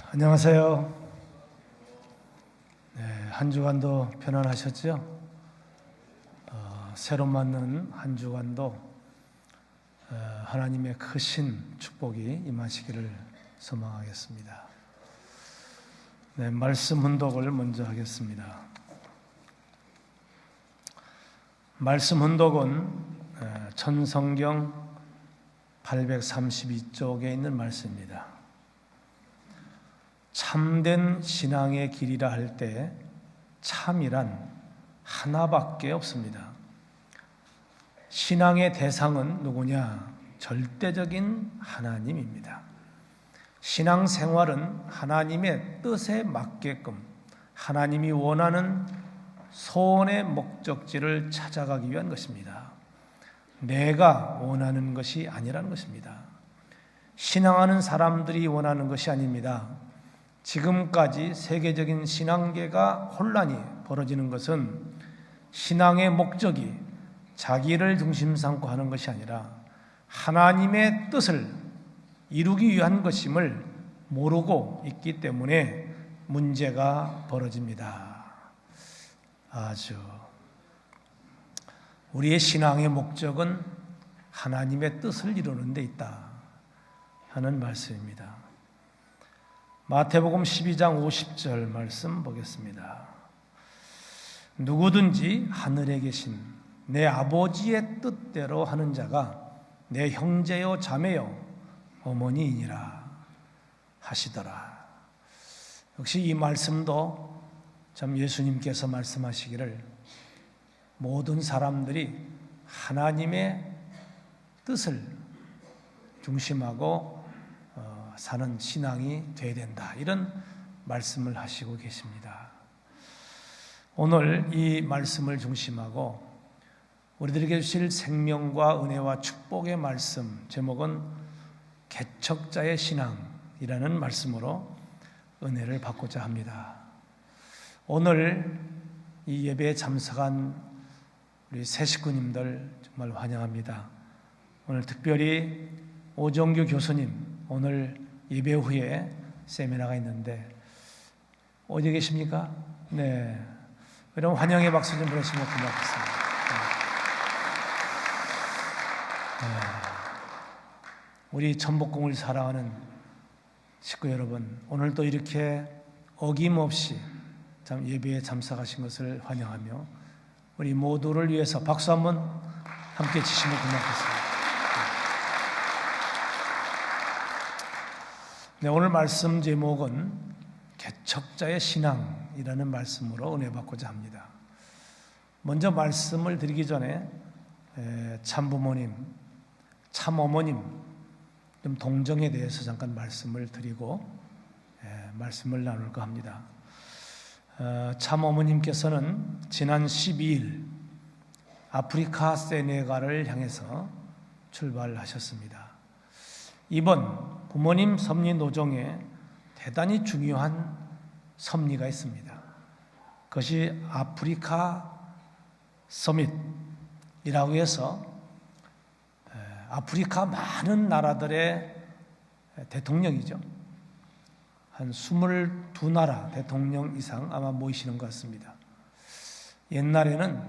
안녕하세요. 한 주간도 편안하셨죠? 새로 맞는 한 주간도 하나님의 크신 축복이 임하시기를 소망하겠습니다. 말씀 훈독을 먼저 하겠습니다. 말씀 훈독은 천성경 832쪽에 있는 말씀입니다. 참된 신앙의 길이라 할 때 참이란 하나밖에 없습니다. 신앙의 대상은 누구냐? 절대적인 하나님입니다. 신앙생활은 하나님의 뜻에 맞게끔 하나님이 원하는 소원의 목적지를 찾아가기 위한 것입니다. 내가 원하는 것이 아니라는 것입니다. 신앙하는 사람들이 원하는 것이 아닙니다. 지금까지 세계적인 신앙계가 혼란이 벌어지는 것은 신앙의 목적이 자기를 중심 삼고 하는 것이 아니라 하나님의 뜻을 이루기 위한 것임을 모르고 있기 때문에 문제가 벌어집니다. 우리의 신앙의 목적은 하나님의 뜻을 이루는 데 있다 하는 말씀입니다. 마태복음 12장 50절 말씀 보겠습니다. 누구든지 하늘에 계신 내 아버지의 뜻대로 하는 자가 내 형제요 자매요 어머니이니라 하시더라. 역시 이 말씀도 참 예수님께서 말씀하시기를 모든 사람들이 하나님의 뜻을 중심하고 사는 신앙이 되어야 된다, 이런 말씀을 하시고 계십니다. 오늘 이 말씀을 중심하고 우리들에게 주실 생명과 은혜와 축복의 말씀, 제목은 개척자의 신앙이라는 말씀으로 은혜를 받고자 합니다. 오늘 이 예배에 참석한 우리 새 식구님들 정말 환영합니다. 오늘 특별히 오정규 교수님, 오늘 예배 후에 세미나가 있는데 어디 계십니까? 네, 여러분 환영의 박수 좀 보내시면 고맙겠습니다. 우리 천복궁을 사랑하는 식구 여러분, 오늘도 이렇게 어김없이 참 예배에 참석하신 것을 환영하며 우리 모두를 위해서 박수 한번 함께 치시면 고맙겠습니다. 네, 오늘 말씀 제목은 개척자의 신앙이라는 말씀으로 은혜 받고자 합니다. 먼저 말씀을 드리기 전에 참부모님, 참어머님 좀 동정에 대해서 잠깐 말씀을 드리고 말씀을 나눌까 합니다. 참어머님께서는 지난 12일 아프리카 세네갈을 향해서 출발하셨습니다. 이번 부모님 섭리 노정에 대단히 중요한 섭리가 있습니다. 그것이 아프리카 서밋이라고 해서 아프리카 많은 나라들의 대통령이죠. 한 22나라 대통령 이상 아마 모이시는 것 같습니다. 옛날에는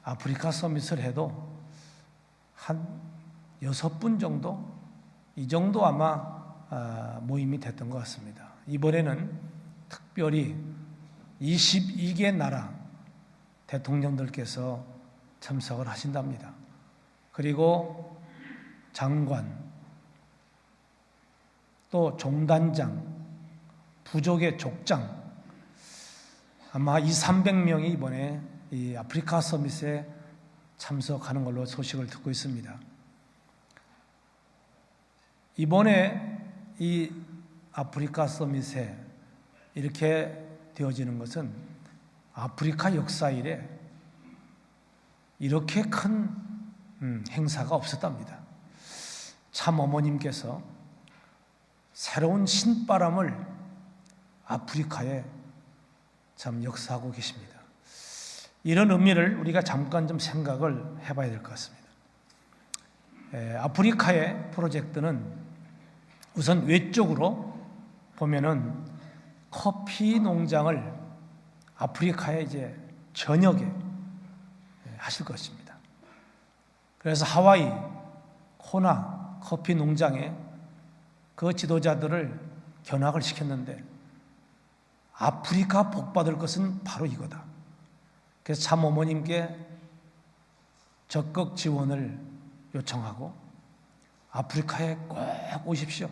아프리카 서밋을 해도 한 6분 정도, 이 정도 아마 모임이 됐던 것 같습니다. 이번에는 특별히 22개 나라 대통령들께서 참석을 하신답니다. 그리고 장관, 또 종단장, 부족의 족장, 아마 200~300명이 이번에 이 아프리카 서밋에 참석하는 걸로 소식을 듣고 있습니다. 이번에 이 아프리카 서밋에 이렇게 되어지는 것은 아프리카 역사 이래 이렇게 큰 행사가 없었답니다. 참 어머님께서 새로운 신바람을 아프리카에 참 역사하고 계십니다. 이런 의미를 우리가 잠깐 좀 생각을 해봐야 될 것 같습니다. 아프리카의 프로젝트는 우선 외적으로 보면은 커피 농장을 아프리카의 이제 전역에 하실 것입니다. 그래서 하와이 코나 커피 농장에 그 지도자들을 견학을 시켰는데 아프리카 복받을 것은 바로 이거다. 그래서 참 어머님께 적극 지원을 요청하고 아프리카에 꼭 오십시오.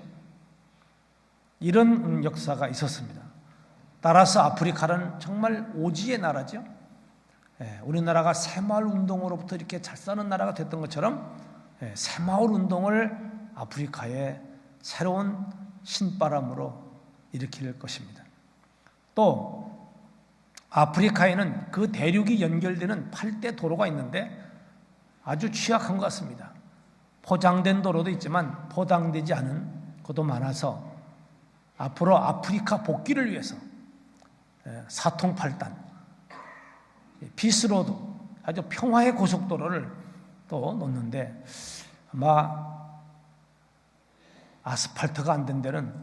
이런 역사가 있었습니다. 따라서 아프리카는 정말 오지의 나라죠. 우리나라가 새마을 운동으로부터 이렇게 잘 사는 나라가 됐던 것처럼 새마을 운동을 아프리카에 새로운 신바람으로 일으킬 것입니다. 또 아프리카에는 그 대륙이 연결되는 8대 도로가 있는데 아주 취약한 것 같습니다. 포장된 도로도 있지만 포장되지 않은 것도 많아서 앞으로 아프리카 복귀를 위해서 사통팔단, 피스로드, 아주 평화의 고속도로를 또 놓는데 아마 아스팔트가 안 된 데는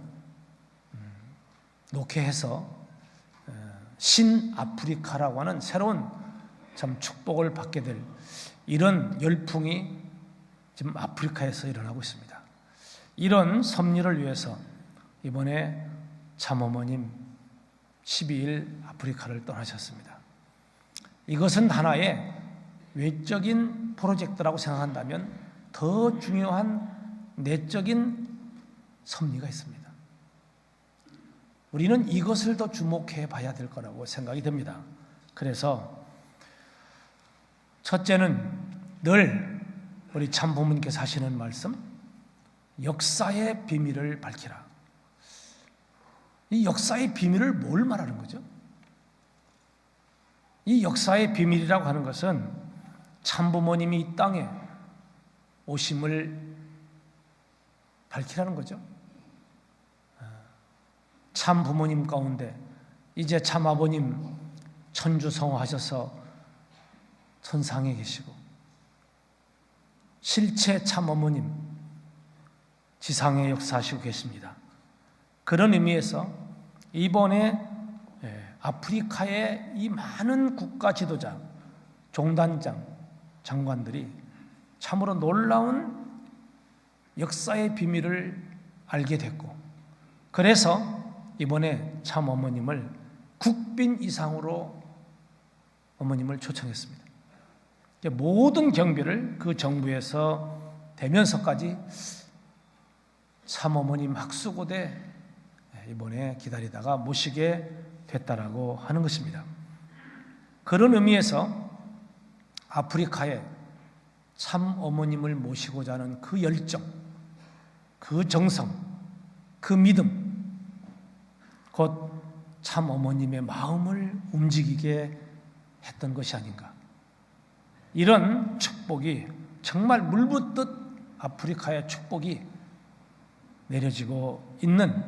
놓게 해서 신아프리카라고 하는 새로운 참 축복을 받게 될 이런 열풍이 지금 아프리카에서 일어나고 있습니다. 이런 섭리를 위해서 이번에 참어머님 12일 아프리카를 떠나셨습니다. 이것은 하나의 외적인 프로젝트라고 생각한다면 더 중요한 내적인 섭리가 있습니다. 우리는 이것을 더 주목해 봐야 될 거라고 생각이 듭니다. 그래서 첫째는 늘 우리 참부모님께서 하시는 말씀, 역사의 비밀을 밝히라. 이 역사의 비밀을 뭘 말하는 거죠? 이 역사의 비밀이라고 하는 것은 참부모님이 이 땅에 오심을 밝히라는 거죠. 참부모님 가운데 이제 참아버님 천주성화하셔서 천상에 계시고 실체 참어머님 지상에 역사하시고 계십니다. 그런 의미에서 이번에 아프리카의 이 많은 국가 지도자, 종단장, 장관들이 참으로 놀라운 역사의 비밀을 알게 됐고, 그래서 이번에 참 어머님을 국빈 이상으로 어머님을 초청했습니다. 모든 경비를 그 정부에서 대면서까지 참 어머님 학수고대 이번에 기다리다가 모시게 됐다라고 하는 것입니다. 그런 의미에서 아프리카에 참 어머님을 모시고자 하는 그 열정, 그 정성, 그 믿음, 곧 참 어머님의 마음을 움직이게 했던 것이 아닌가. 이런 축복이 정말 물붓듯 아프리카의 축복이 내려지고 있는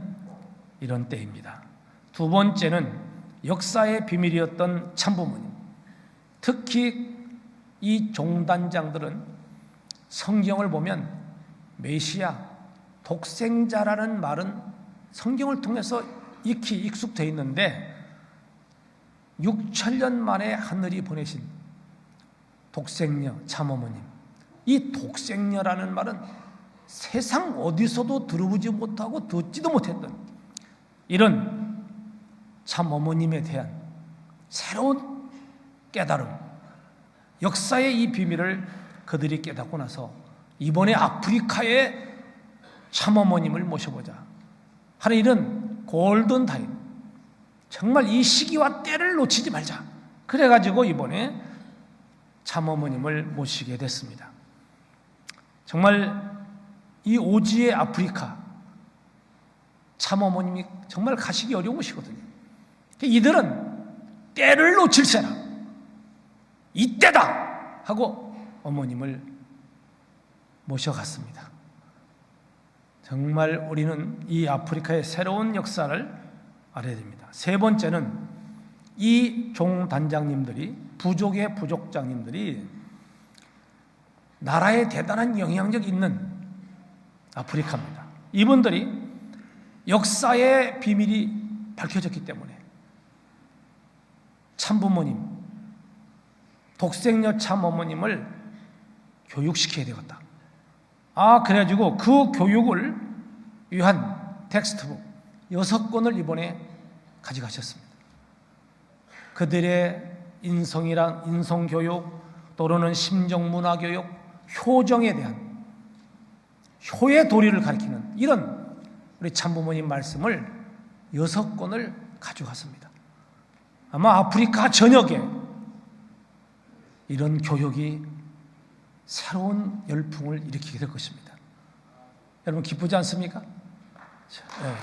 이런 때입니다. 두 번째는 역사의 비밀이었던 참부모님, 특히 이 종단장들은 성경을 보면 메시아, 독생자라는 말은 성경을 통해서 익히 익숙되어 있는데 6,000년 만에 하늘이 보내신 독생녀 참어머님, 이 독생녀라는 말은 세상 어디서도 들어보지 못하고 듣지도 못했던 이런 참어머님에 대한 새로운 깨달음, 역사의 이 비밀을 그들이 깨닫고 나서 이번에 아프리카에 참어머님을 모셔보자 하는 이런 골든타임, 정말 이 시기와 때를 놓치지 말자, 그래가지고 이번에 참어머님을 모시게 됐습니다. 정말 이 오지의 아프리카 참어머님이 정말 가시기 어려우시거든요. 이들은 때를 놓칠세라, 이때다 하고 어머님을 모셔갔습니다. 정말 우리는 이 아프리카의 새로운 역사를 알아야 됩니다. 세 번째는 이 종단장님들이, 부족의 부족장님들이 나라에 대단한 영향력 있는 아프리카입니다. 이분들이 역사의 비밀이 밝혀졌기 때문에 참부모님, 독생녀 참어머님을 교육시켜야 되겠다. 그래가지고 그 교육을 위한 텍스트북 6권을 이번에 가져가셨습니다. 그들의 인성교육, 또는 심정문화교육, 효정에 대한 효의 도리를 가리키는 이런 우리 참부모님 말씀을 6권을 가져갔습니다. 아마 아프리카 전역에 이런 교육이 새로운 열풍을 일으키게 될 것입니다. 여러분 기쁘지 않습니까? 네.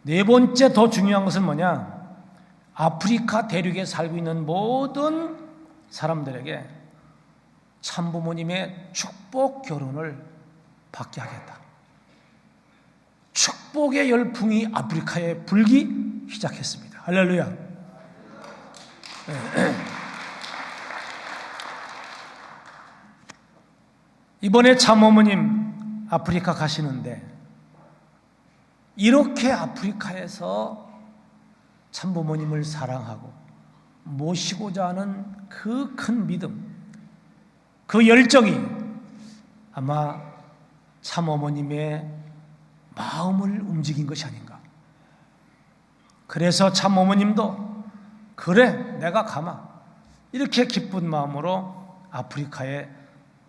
네 번째 더 중요한 것은 뭐냐? 아프리카 대륙에 살고 있는 모든 사람들에게 참부모님의 축복 결혼을 받게 하겠다. 축복의 열풍이 아프리카에 불기 시작했습니다. 할렐루야. 이번에 참어머님 아프리카 가시는데 이렇게 아프리카에서 참부모님을 사랑하고 모시고자 하는 그 큰 믿음, 그 열정이 아마 참어머님의 마음을 움직인 것이 아닌가. 그래서 참어머님도 그래 내가 가마 이렇게 기쁜 마음으로 아프리카에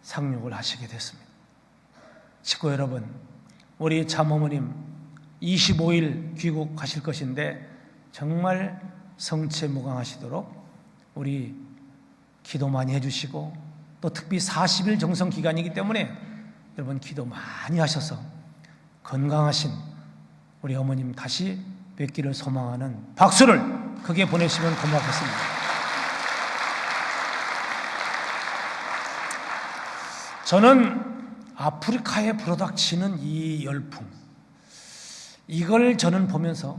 상륙을 하시게 됐습니다. 식구 여러분, 우리 참어머님 25일 귀국하실 것인데 정말 성체무강하시도록 우리 기도 많이 해주시고 또 특히 40일 정성 기간이기 때문에 여러분 기도 많이 하셔서 건강하신 우리 어머님 다시 뵙기를 소망하는 박수를 크게 보내시면 고맙겠습니다. 저는 아프리카에 불어닥치는 이 열풍, 이걸 저는 보면서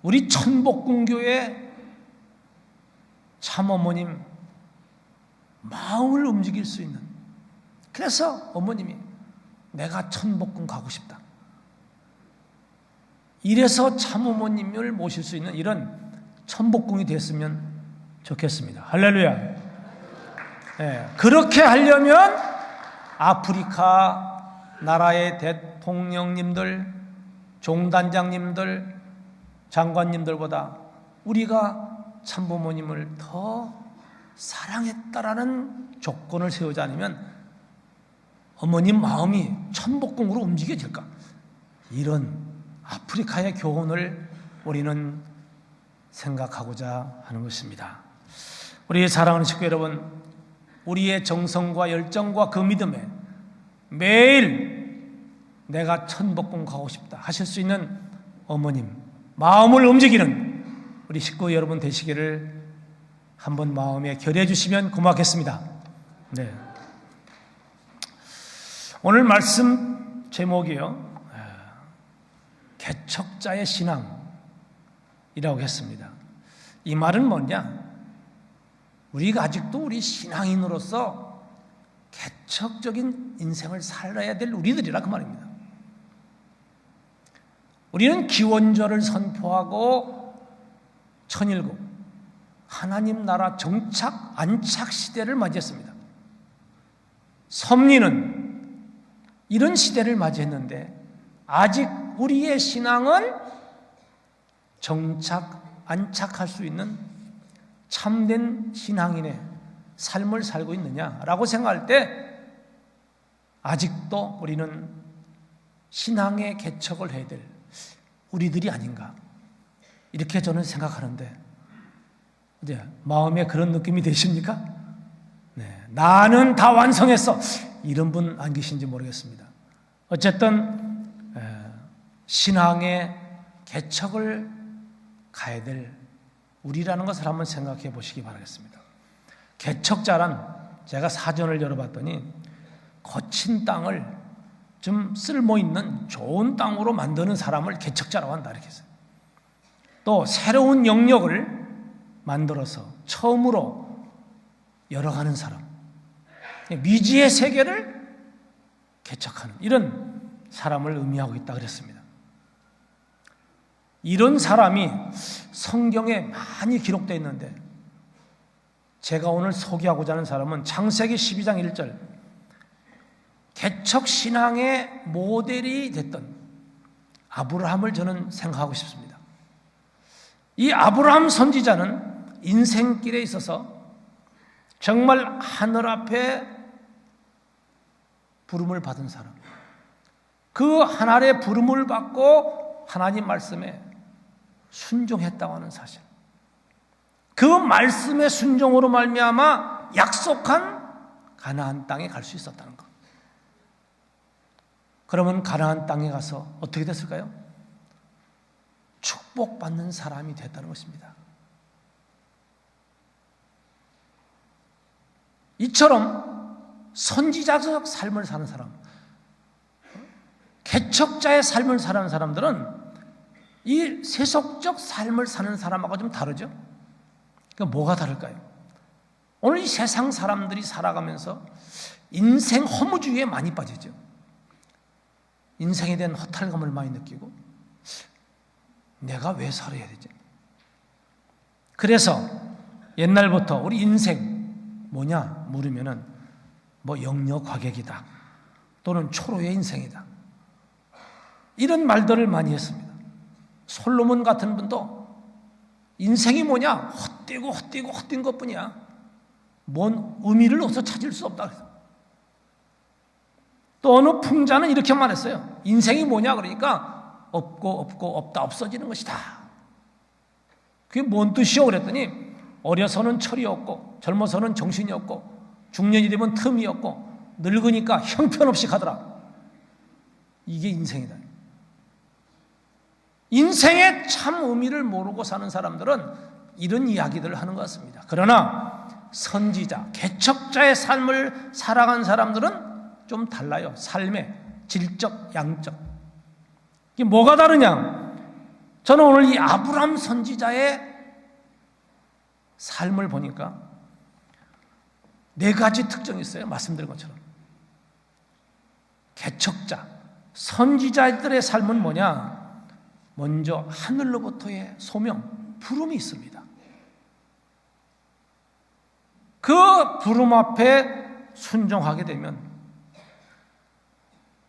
우리 천복궁교회 참어머님 마음을 움직일 수 있는, 그래서 어머님이 내가 천복궁 가고 싶다, 이래서 참어머님을 모실 수 있는 이런 천복궁이 됐으면 좋겠습니다. 할렐루야. 네, 그렇게 하려면 아프리카 나라의 대통령님들, 종단장님들, 장관님들보다 우리가 참부모님을 더 사랑했다라는 조건을 세우지 않으면 어머님 마음이 천복궁으로 움직여질까? 이런 아프리카의 교훈을 우리는 생각하고자 하는 것입니다. 우리 사랑하는 식구 여러분, 우리의 정성과 열정과 그 믿음에 매일 내가 천복궁 가고 싶다 하실 수 있는 어머님 마음을 움직이는 우리 식구 여러분 되시기를 한번 마음에 결의해 주시면 고맙겠습니다. 네. 오늘 말씀 제목이요, 개척자의 신앙이라고 했습니다. 이 말은 뭐냐? 우리가 아직도 우리 신앙인으로서 개척적인 인생을 살아야 될 우리들이라 그 말입니다. 우리는 기원절을 선포하고 천일국 하나님 나라 정착 안착 시대를 맞이했습니다. 섭리는 이런 시대를 맞이했는데 아직 우리의 신앙은 정착 안착할 수 있는 참된 신앙인의 삶을 살고 있느냐라고 생각할 때 아직도 우리는 신앙의 개척을 해야 될 우리들이 아닌가, 이렇게 저는 생각하는데 이제 마음에 그런 느낌이 되십니까? 네, 나는 다 완성했어, 이런 분 안 계신지 모르겠습니다. 어쨌든 신앙의 개척을 가야 될 우리라는 것을 한번 생각해 보시기 바라겠습니다. 개척자란, 제가 사전을 열어봤더니 거친 땅을 좀 쓸모있는 좋은 땅으로 만드는 사람을 개척자라고 한다, 이렇게 했어요. 또 새로운 영역을 만들어서 처음으로 열어가는 사람, 미지의 세계를 개척하는 이런 사람을 의미하고 있다 그랬습니다. 이런 사람이 성경에 많이 기록되어 있는데 제가 오늘 소개하고자 하는 사람은 창세기 12장 1절 개척 신앙의 모델이 됐던 아브라함을 저는 생각하고 싶습니다. 이 아브라함 선지자는 인생길에 있어서 정말 하늘 앞에 부름을 받은 사람, 그 하늘의 부름을 받고 하나님 말씀에 순종했다고 하는 사실, 그 말씀의 순종으로 말미암아 약속한 가나안 땅에 갈 수 있었다는 것. 그러면 가나안 땅에 가서 어떻게 됐을까요? 축복받는 사람이 됐다는 것입니다. 이처럼 선지자적 삶을 사는 사람, 개척자의 삶을 사는 사람들은 이 세속적 삶을 사는 사람하고 좀 다르죠. 그러니까 뭐가 다를까요? 오늘 이 세상 사람들이 살아가면서 인생 허무주의에 많이 빠지죠. 인생에 대한 허탈감을 많이 느끼고 내가 왜 살아야 되지? 그래서 옛날부터 우리 인생 뭐냐 물으면은 뭐 영려과객이다 또는 초로의 인생이다 이런 말들을 많이 했습니다. 솔로몬 같은 분도 인생이 뭐냐 헛되고 헛된 것뿐이야. 뭔 의미를 어디서 찾을 수 없다 그래서. 또 어느 풍자는 이렇게 말했어요. 인생이 뭐냐 그러니까 없고 없다 없어지는 것이다. 그게 뭔 뜻이요 그랬더니 어려서는 철이 없고 젊어서는 정신이 없고 중년이 되면 틈이 없고 늙으니까 형편없이 가더라. 이게 인생이다. 인생의 참 의미를 모르고 사는 사람들은 이런 이야기들을 하는 것 같습니다. 그러나 선지자, 개척자의 삶을 살아간 사람들은 좀 달라요. 삶의 질적, 양적. 이게 뭐가 다르냐? 저는 오늘 이 아브라함 선지자의 삶을 보니까 네 가지 특징이 있어요. 말씀드린 것처럼. 개척자, 선지자들의 삶은 뭐냐? 먼저 하늘로부터의 소명, 부름이 있습니다. 그 부름 앞에 순종하게 되면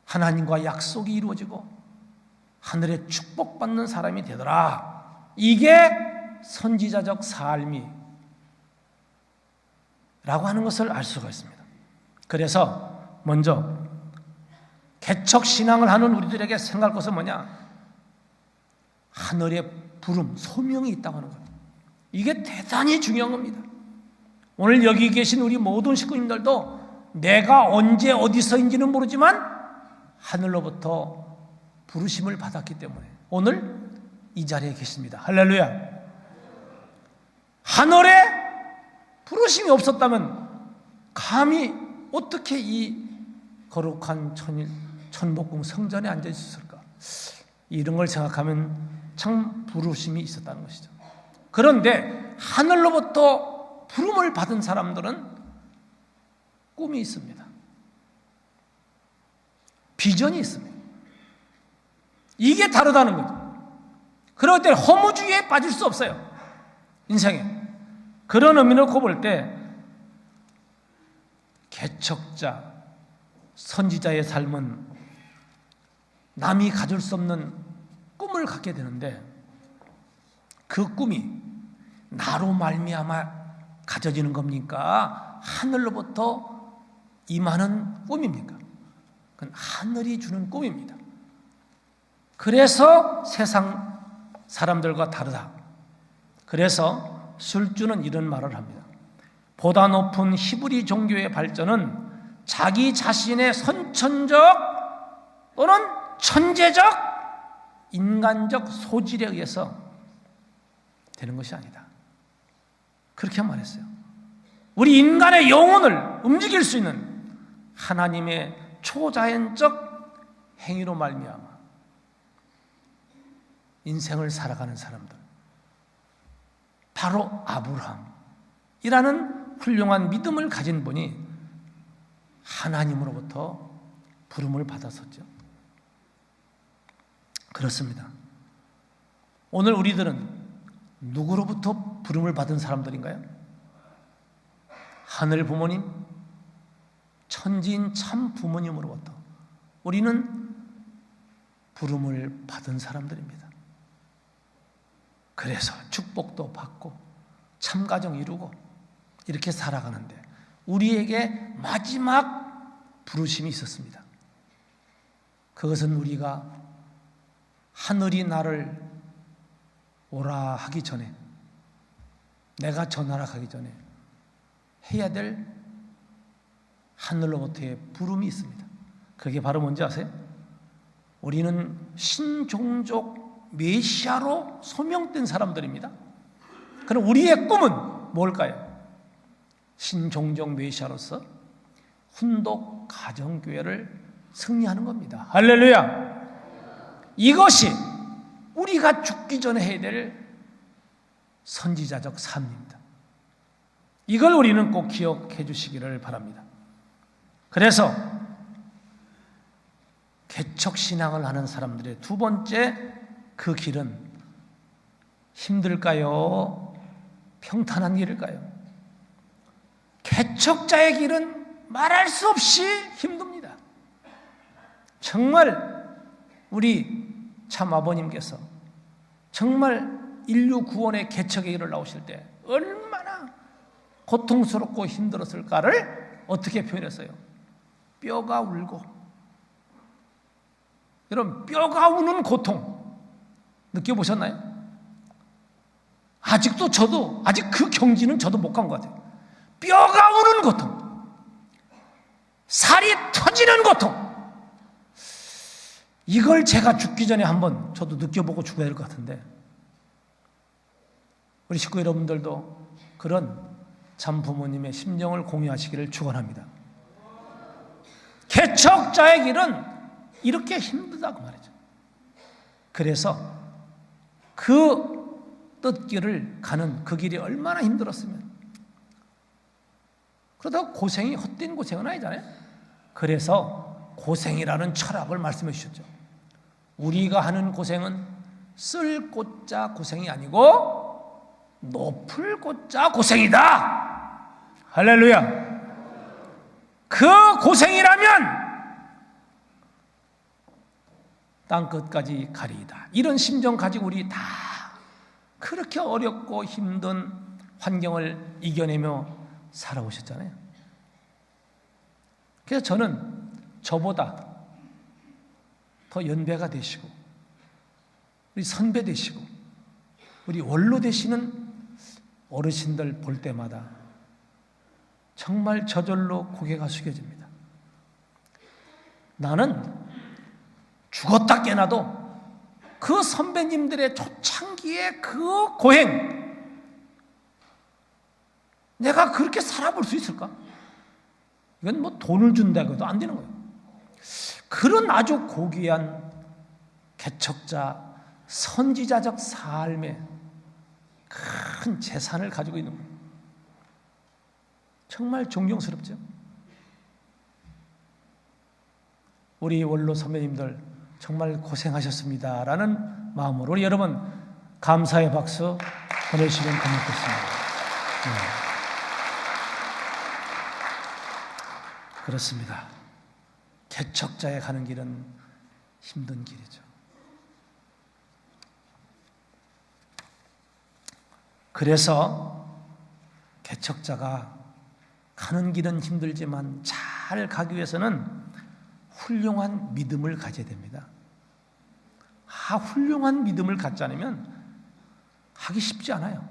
하나님과 약속이 이루어지고 하늘의 축복받는 사람이 되더라. 이게 선지자적 삶이 라고 하는 것을 알 수가 있습니다. 그래서 먼저 개척 신앙을 하는 우리들에게 생각할 것은 뭐냐? 하늘의 부름, 소명이 있다고 하는 거예요. 이게 대단히 중요한 겁니다. 오늘 여기 계신 우리 모든 식구님들도 내가 언제 어디서인지는 모르지만 하늘로부터 부르심을 받았기 때문에 오늘 이 자리에 계십니다. 할렐루야. 하늘에 부르심이 없었다면 감히 어떻게 이 거룩한 천복궁 성전에 앉아 있었을까? 이런 걸 생각하면 참 부르심이 있었다는 것이죠. 그런데 하늘로부터 부름을 받은 사람들은 꿈이 있습니다. 비전이 있습니다. 이게 다르다는 거죠. 그럴 때 허무주의에 빠질 수 없어요. 인생에. 그런 의미를 놓고 볼 때 개척자, 선지자의 삶은 남이 가질 수 없는 꿈을 갖게 되는데 그 꿈이 나로 말미암아 가져지는 겁니까? 하늘로부터 임하는 꿈입니까? 그건 하늘이 주는 꿈입니다. 그래서 세상 사람들과 다르다. 그래서 술주는 이런 말을 합니다. 보다 높은 히브리 종교의 발전은 자기 자신의 선천적 또는 천재적 인간적 소질에 의해서 되는 것이 아니다. 그렇게 말했어요. 우리 인간의 영혼을 움직일 수 있는 하나님의 초자연적 행위로 말미암아 인생을 살아가는 사람들, 바로 아브라함이라는 훌륭한 믿음을 가진 분이 하나님으로부터 부름을 받았었죠. 그렇습니다. 오늘 우리들은 누구로부터 부름을 받은 사람들인가요? 하늘 부모님, 천지인 참 부모님으로부터 우리는 부름을 받은 사람들입니다. 그래서 축복도 받고 참가정 이루고 이렇게 살아가는데 우리에게 마지막 부르심이 있었습니다. 그것은 우리가 하늘이 나를 오라 하기 전에, 내가 전하라 하기 전에 해야 될 하늘로부터의 부름이 있습니다. 그게 바로 뭔지 아세요? 우리는 신종족 메시아로 소명된 사람들입니다. 그럼 우리의 꿈은 뭘까요? 신종족 메시아로서 훈독 가정교회를 승리하는 겁니다. 할렐루야! 이것이 우리가 죽기 전에 해야 될 선지자적 삶입니다. 이걸 우리는 꼭 기억해 주시기를 바랍니다. 그래서 개척신앙을 하는 사람들의 두 번째 그 길은 힘들까요? 평탄한 길일까요? 개척자의 길은 말할 수 없이 힘듭니다. 정말 우리 참 아버님께서 정말 인류 구원의 개척의 길을 나오실 때 얼마나 고통스럽고 힘들었을까를 어떻게 표현했어요? 뼈가 울고, 여러분 뼈가 우는 고통 느껴보셨나요? 아직도 저도 아직 그 경지는 저도 못 간 것 같아요. 뼈가 우는 고통, 살이 터지는 고통, 이걸 제가 죽기 전에 한번 저도 느껴보고 죽어야 될 것 같은데, 우리 식구 여러분들도 그런 참 부모님의 심정을 공유하시기를 축원합니다. 개척자의 길은 이렇게 힘들다고 말이죠. 그래서 그 뜻길을 가는 그 길이 얼마나 힘들었으면, 그러다가 고생이 헛된 고생은 아니잖아요. 그래서 고생이라는 철학을 말씀해 주셨죠. 우리가 하는 고생은 쓸 꽃자 고생이 아니고 높을 꽃자 고생이다. 할렐루야. 그 고생이라면 땅끝까지 가리이다. 이런 심정 가지고 우리 다 그렇게 어렵고 힘든 환경을 이겨내며 살아오셨잖아요. 그래서 저는 저보다 더 연배가 되시고 우리 선배 되시고 우리 원로 되시는 어르신들 볼 때마다 정말 저절로 고개가 숙여집니다. 나는 죽었다 깨나도 그 선배님들의 초창기의 그 고행, 내가 그렇게 살아볼 수 있을까? 이건 뭐 돈을 준다고 해도 안 되는 거예요. 그런 아주 고귀한 개척자, 선지자적 삶의 큰 재산을 가지고 있는 거예요. 정말 존경스럽죠? 우리 원로 선배님들 정말 고생하셨습니다라는 마음으로 우리 여러분 감사의 박수 보내주시면 고맙겠습니다. 그렇습니다. 개척자에 가는 길은 힘든 길이죠. 그래서 개척자가 가는 길은 힘들지만 잘 가기 위해서는 훌륭한 믿음을 가져야 됩니다. 훌륭한 믿음을 갖지 않으면 하기 쉽지 않아요.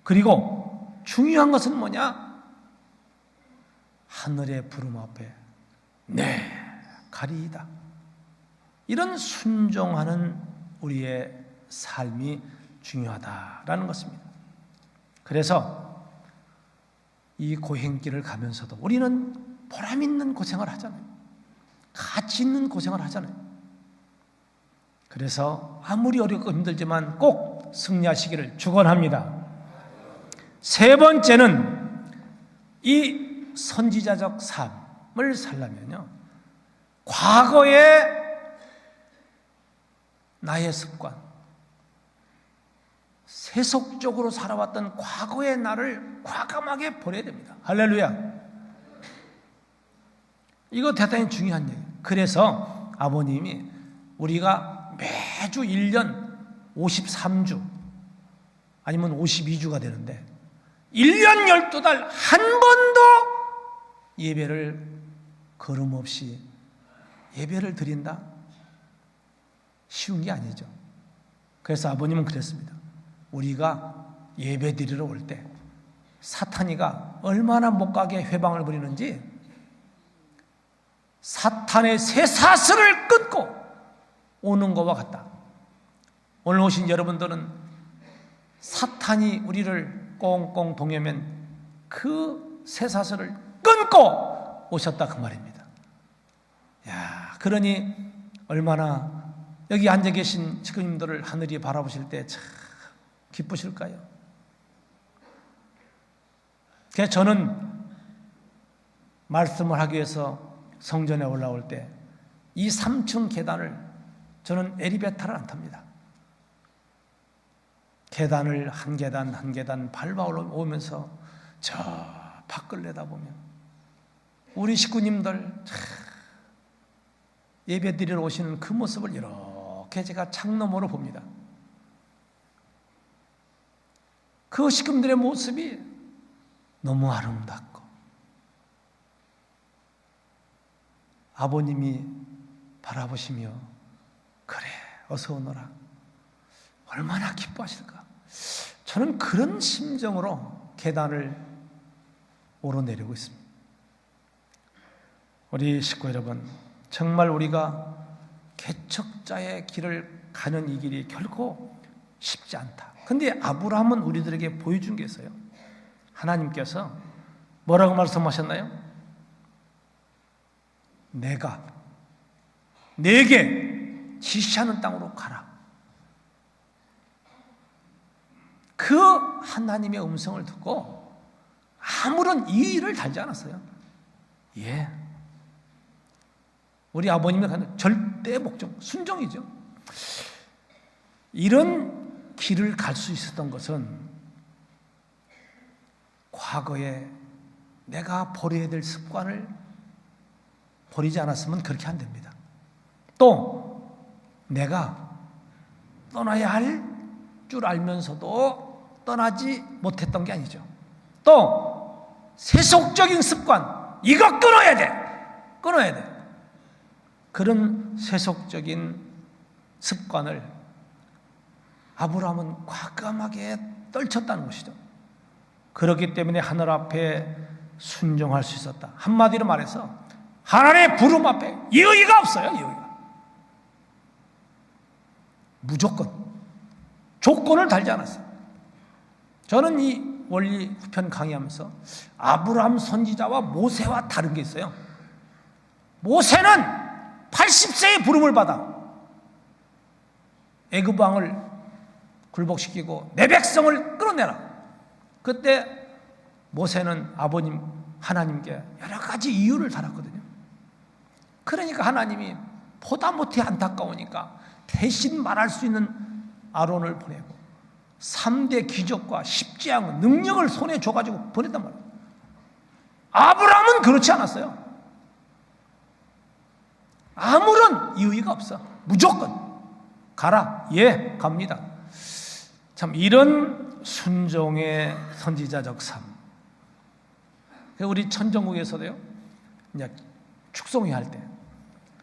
그리고 중요한 것은 뭐냐? 하늘의 부름 앞에 네 가리이다. 이런 순종하는 우리의 삶이 중요하다라는 것입니다. 그래서 이 고행길을 가면서도 우리는 보람 있는 고생을 하잖아요. 가치 있는 고생을 하잖아요. 그래서 아무리 어렵고 힘들지만 꼭 승리하시기를 축원합니다. 세 번째는 이 선지자적 삶, 삶을 살려면요, 과거의 나의 습관, 세속적으로 살아왔던 과거의 나를 과감하게 버려야 됩니다. 할렐루야. 이거 대단히 중요한 얘기예요. 그래서 아버님이 우리가 매주 1년 53주 아니면 52주가 되는데 1년 12달 한 번도 예배를 걸음 없이 예배를 드린다? 쉬운 게 아니죠. 그래서 아버님은 그랬습니다. 우리가 예배 드리러 올 때 사탄이가 얼마나 못 가게 회방을 부리는지 사탄의 쇠사슬을 끊고 오는 것과 같다. 오늘 오신 여러분들은 사탄이 우리를 꽁꽁 동여면 그 쇠사슬을 끊고 오셨다 그 말입니다. 야, 그러니 얼마나 여기 앉아 계신 지금님들을 하늘이 바라보실 때 참 기쁘실까요? 그래서 저는 말씀을 하기 위해서 성전에 올라올 때 이 3층 계단을 저는 엘리베이터를 안 탑니다. 계단을 한 계단 한 계단 밟아 올라오면서 저 밖을 내다보면 우리 식구님들 예배 드리러 오시는 그 모습을 이렇게 제가 창너머로 봅니다. 그 식구들의 모습이 너무 아름답고 아버님이 바라보시며 그래 어서 오너라 얼마나 기뻐하실까. 저는 그런 심정으로 계단을 오르내리고 있습니다. 우리 식구 여러분, 정말 우리가 개척자의 길을 가는 이 길이 결코 쉽지 않다. 근데 아브라함은 우리들에게 보여준 게 있어요. 하나님께서 뭐라고 말씀하셨나요? 내가 내게 지시하는 땅으로 가라. 그 하나님의 음성을 듣고 아무런 이의를 달지 않았어요. 예. 우리 아버님의 가는 절대 목적, 순종이죠. 이런 길을 갈 수 있었던 것은 과거에 내가 버려야 될 습관을 버리지 않았으면 그렇게 안 됩니다. 또 내가 떠나야 할 줄 알면서도 떠나지 못했던 게 아니죠. 또 세속적인 습관, 이거 끊어야 돼. 끊어야 돼. 그런 세속적인 습관을 아브라함은 과감하게 떨쳤다는 것이죠. 그렇기 때문에 하늘 앞에 순종할 수 있었다. 한마디로 말해서 하나님의 부름 앞에 이의가 없어요. 이의가. 무조건 조건을 달지 않았어요. 저는 이 원리 후편 강의하면서 아브라함 선지자와 모세와 다른 게 있어요. 모세는 80세의 부름을 받아 애굽 왕을 굴복시키고 내 백성을 끌어내라. 그때 모세는 아버님 하나님께 여러 가지 이유를 달았거든요. 그러니까 하나님이 보다 못해 안타까우니까 대신 말할 수 있는 아론을 보내고 3대 기적과 십지양 능력을 손에 줘가지고 보냈단 말이에요. 아브라함은 그렇지 않았어요. 아무런 이유가 없어. 무조건 가라. 예, 갑니다. 참 이런 순종의 선지자적 삶. 우리 천정국에서도요, 이제 축송회 할 때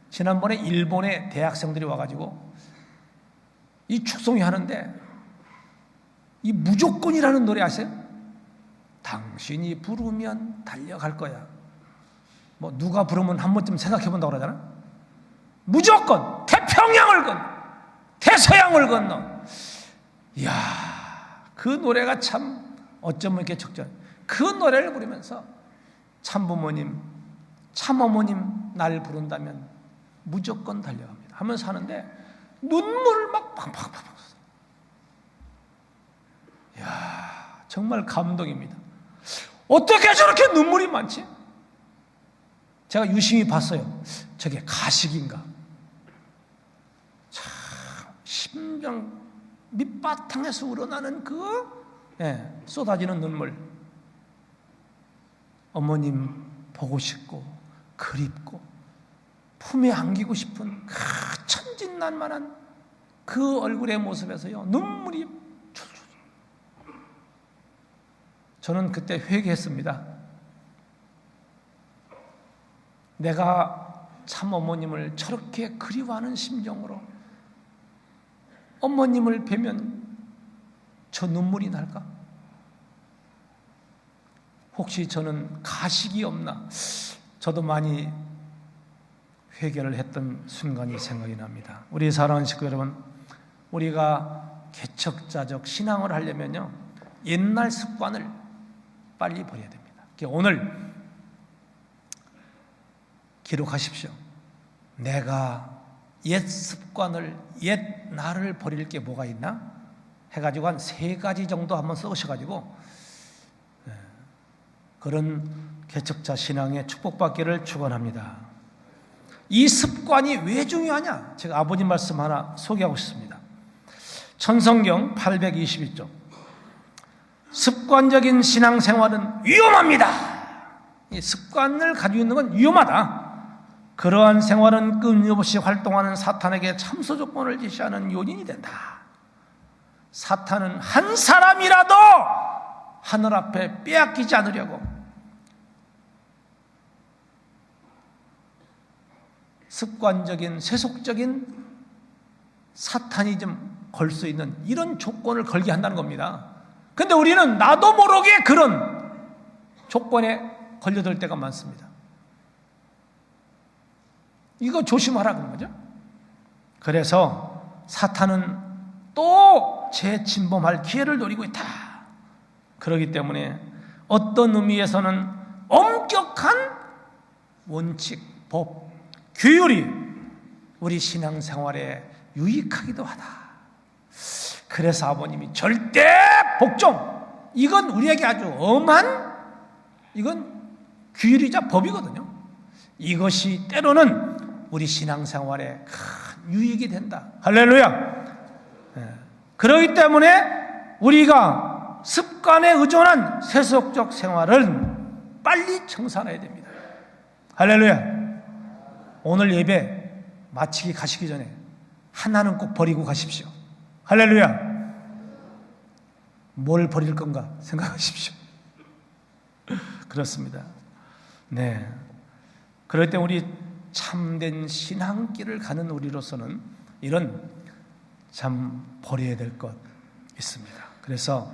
지난번에 일본의 대학생들이 와가지고 이 축송회 하는데 이 무조건이라는 노래 아세요? 당신이 부르면 달려갈 거야. 뭐 누가 부르면 한 번쯤 생각해 본다고 그러잖아. 무조건 태평양을 건너 태서양을 건너. 이야, 그 노래가 참 어쩌면 이렇게 적절. 그 노래를 부르면서 참부모님, 참어머님 날 부른다면 무조건 달려갑니다 하면서 하는데 눈물을 막 팡팡팡팡. 이야, 정말 감동입니다. 어떻게 저렇게 눈물이 많지? 제가 유심히 봤어요. 저게 가식인가? 참 심장 밑바탕에서 우러나는 쏟아지는 눈물. 어머님 보고 싶고 그립고 품에 안기고 싶은 그 천진난만한 그 얼굴의 모습에서요 눈물이 줄줄. 저는 그때 회개했습니다. 내가 참 어머님을 저렇게 그리워하는 심정으로 어머님을 뵈면 저 눈물이 날까? 혹시 저는 가식이 없나? 저도 많이 회개를 했던 순간이 생각이 납니다. 우리 사랑하는 식구 여러분, 우리가 개척자적 신앙을 하려면요 옛날 습관을 빨리 버려야 됩니다. 오늘 기록하십시오. 내가 옛 습관을, 옛 나를 버릴 게 뭐가 있나? 해가지고 한 3가지 정도 한번 써오셔가지고 그런 개척자 신앙의 축복받기를 축원합니다. 이 습관이 왜 중요하냐? 제가 아버님 말씀 하나 소개하고 싶습니다. 천성경 822쪽. 습관적인 신앙생활은 위험합니다. 이 습관을 가지고 있는 건 위험하다. 그러한 생활은 끊임없이 활동하는 사탄에게 참소 조건을 제시하는 요인이 된다. 사탄은 한 사람이라도 하늘 앞에 빼앗기지 않으려고 습관적인 세속적인 사타니즘 걸 수 있는 이런 조건을 걸게 한다는 겁니다. 그런데 우리는 나도 모르게 그런 조건에 걸려들 때가 많습니다. 이거 조심하라는 거죠. 그래서 사탄은 또 재침범할 기회를 노리고 있다. 그렇기 때문에 어떤 의미에서는 엄격한 원칙, 법, 규율이 우리 신앙생활에 유익하기도 하다. 그래서 아버님이 절대 복종, 이건 우리에게 아주 엄한, 이건 규율이자 법이거든요. 이것이 때로는 우리 신앙생활에 큰 유익이 된다. 할렐루야. 그렇기 때문에 우리가 습관에 의존한 세속적 생활은 빨리 청산해야 됩니다. 할렐루야. 오늘 예배 마치기 가시기 전에 하나는 꼭 버리고 가십시오. 할렐루야. 뭘 버릴 건가 생각하십시오. 그렇습니다. 네. 그럴 때 우리 참된 신앙길을 가는 우리로서는 이런 참 버려야 될 것 있습니다. 그래서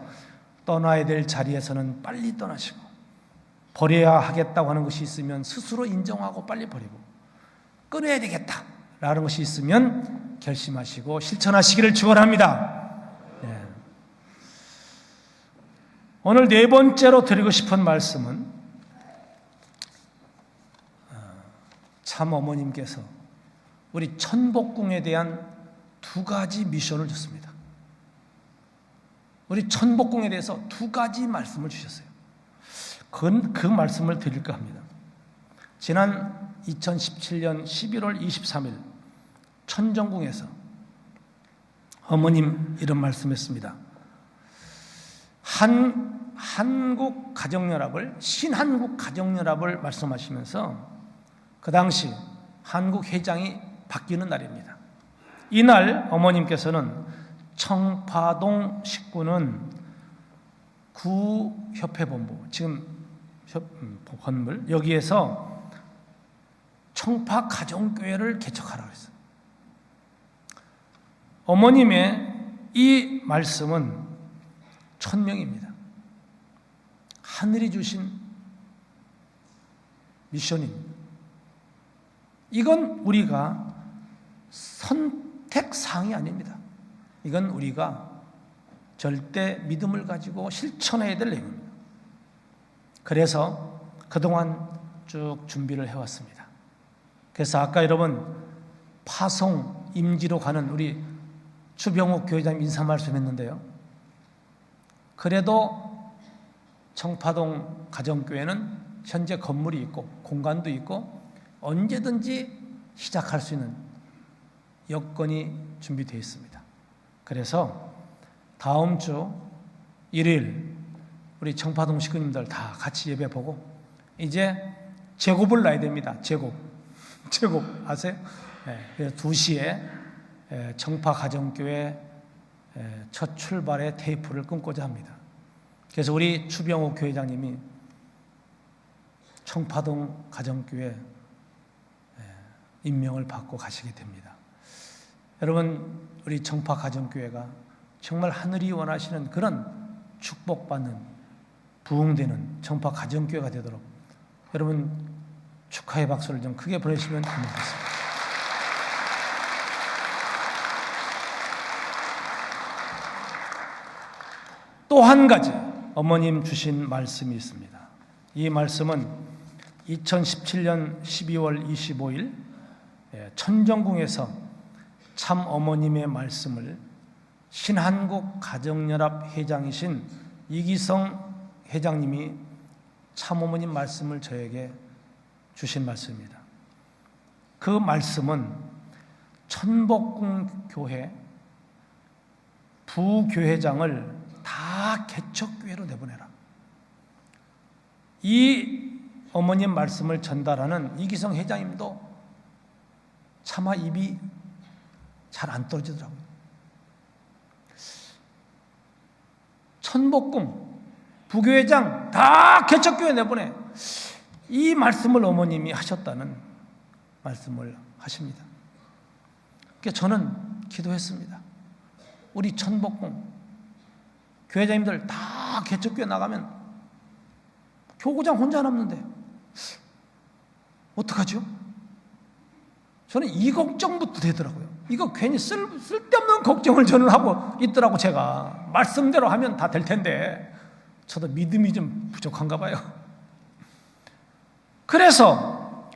떠나야 될 자리에서는 빨리 떠나시고, 버려야 하겠다고 하는 것이 있으면 스스로 인정하고 빨리 버리고, 끊어야 되겠다라는 것이 있으면 결심하시고 실천하시기를 축원합니다. 네. 오늘 4번째로 드리고 싶은 말씀은 참 어머님께서 우리 천복궁에 대한 2가지 미션을 줬습니다. 우리 천복궁에 대해서 2가지 말씀을 주셨어요. 그 말씀을 드릴까 합니다. 지난 2017년 11월 23일 천정궁에서 어머님 이런 말씀했습니다. 한국가정연합을, 신한국가정연합을 말씀하시면서 그 당시 한국 회장이 바뀌는 날입니다. 이날 어머님께서는 청파동 19는 구협회본부, 지금 건물, 여기에서 청파가정교회를 개척하라고 했어요. 어머님의 이 말씀은 천명입니다. 하늘이 주신 미션입니다. 이건 우리가 선택사항이 아닙니다. 이건 우리가 절대 믿음을 가지고 실천해야 될 내용입니다. 그래서 그동안 쭉 준비를 해왔습니다. 그래서 아까 여러분 파송 임지로 가는 우리 추병욱 교회장님 인사 말씀했는데요. 그래도 청파동 가정교회는 현재 건물이 있고 공간도 있고 언제든지 시작할 수 있는 여건이 준비되어 있습니다. 그래서 다음 주 일요일 우리 청파동 식구님들 다 같이 예배 보고 이제 제곱을 놔야 됩니다. 제곱 아세요? 그래서 2시에 청파가정교회 첫 출발의 테이프를 끊고자 합니다. 그래서 우리 추병욱 교회장님이 청파동 가정교회 임명을 받고 가시게 됩니다. 여러분, 우리 청파가정교회가 정말 하늘이 원하시는 그런 축복받는 부흥되는 청파가정교회가 되도록 여러분 축하의 박수를 좀 크게 보내시면 고맙겠습니다. 또 한 가지 어머님 주신 말씀이 있습니다. 이 말씀은 2017년 12월 25일 천정궁에서 참 어머님의 말씀을 신한국 가정연합 회장이신 이기성 회장님이 참 어머님 말씀을 저에게 주신 말씀입니다. 그 말씀은 천복궁 교회 부교회장을 다 개척교회로 내보내라. 이 어머님 말씀을 전달하는 이기성 회장님도 차마 입이 잘 안 떨어지더라고요. 천복궁 부교회장 다 개척교회 내보내. 이 말씀을 어머님이 하셨다는 말씀을 하십니다. 그래서 저는 기도했습니다. 우리 천복궁 교회장님들 다 개척교회 나가면 교구장 혼자 남는데 어떡하죠? 저는 이 걱정부터 되더라고요. 이거 괜히 쓸데없는 걱정을 저는 하고 있더라고. 제가 말씀대로 하면 다 될 텐데 저도 믿음이 좀 부족한가 봐요. 그래서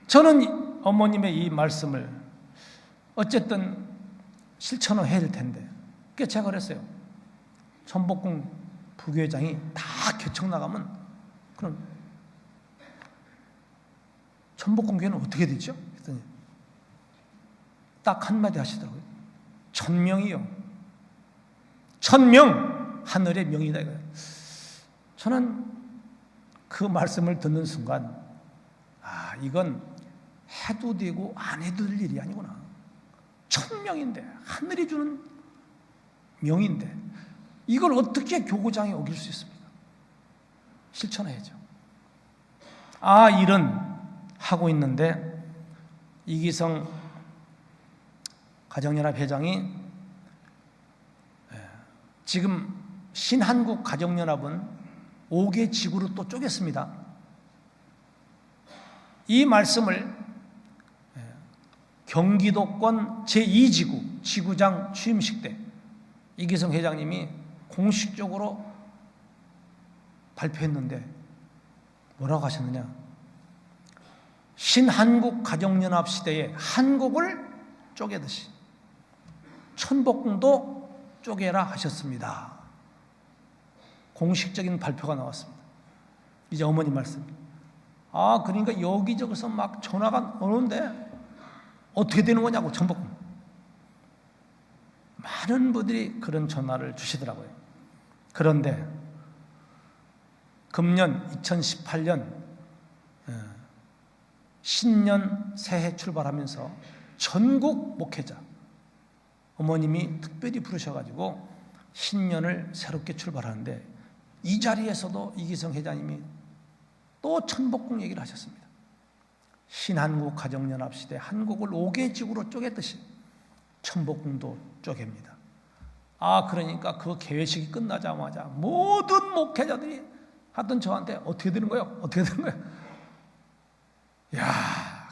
저는 어머님의 이 말씀을 어쨌든 실천을 해야 될 텐데 그래서 제가 그랬어요. 천복궁 부교회장이 다 개척 나가면 그럼 천복궁 교회는 어떻게 되죠? 그랬더니 딱 한마디 하시더라고요. 1000명이요. 1000명 하늘의 명이다 이거예요. 저는 그 말씀을 듣는 순간 이건 해도 되고 안 해도 될 일이 아니구나. 1000명인데 하늘이 주는 명인데 이걸 어떻게 교구장에 어길 수 있습니까? 실천해야죠. 일은 하고 있는데 이기성 가정연합 회장이 지금 신한국 가정연합은 5개 지구로 또 쪼갰습니다. 이 말씀을 경기도권 제2지구 지구장 취임식 때 이기성 회장님이 공식적으로 발표했는데 뭐라고 하셨느냐? 신한국 가정연합 시대에 한국을 쪼개듯이 천복궁도 쪼개라 하셨습니다. 공식적인 발표가 나왔습니다. 이제 어머니 말씀. 그러니까 여기저기서 막 전화가 오는데 어떻게 되는 거냐고 천복궁. 많은 분들이 그런 전화를 주시더라고요. 그런데 금년 2018년 신년 새해 출발하면서 전국 목회자 어머님이 특별히 부르셔가지고 신년을 새롭게 출발하는데 이 자리에서도 이기성 회장님이 또 천복궁 얘기를 하셨습니다. 신한국 가정연합 시대 한국을 5개 지구로 쪼갰듯이 천복궁도 쪼갭니다. 그러니까 그 개회식이 끝나자마자 모든 목회자들이 하여튼 저한테 어떻게 되는 거예요? 어떻게 되는 거예요?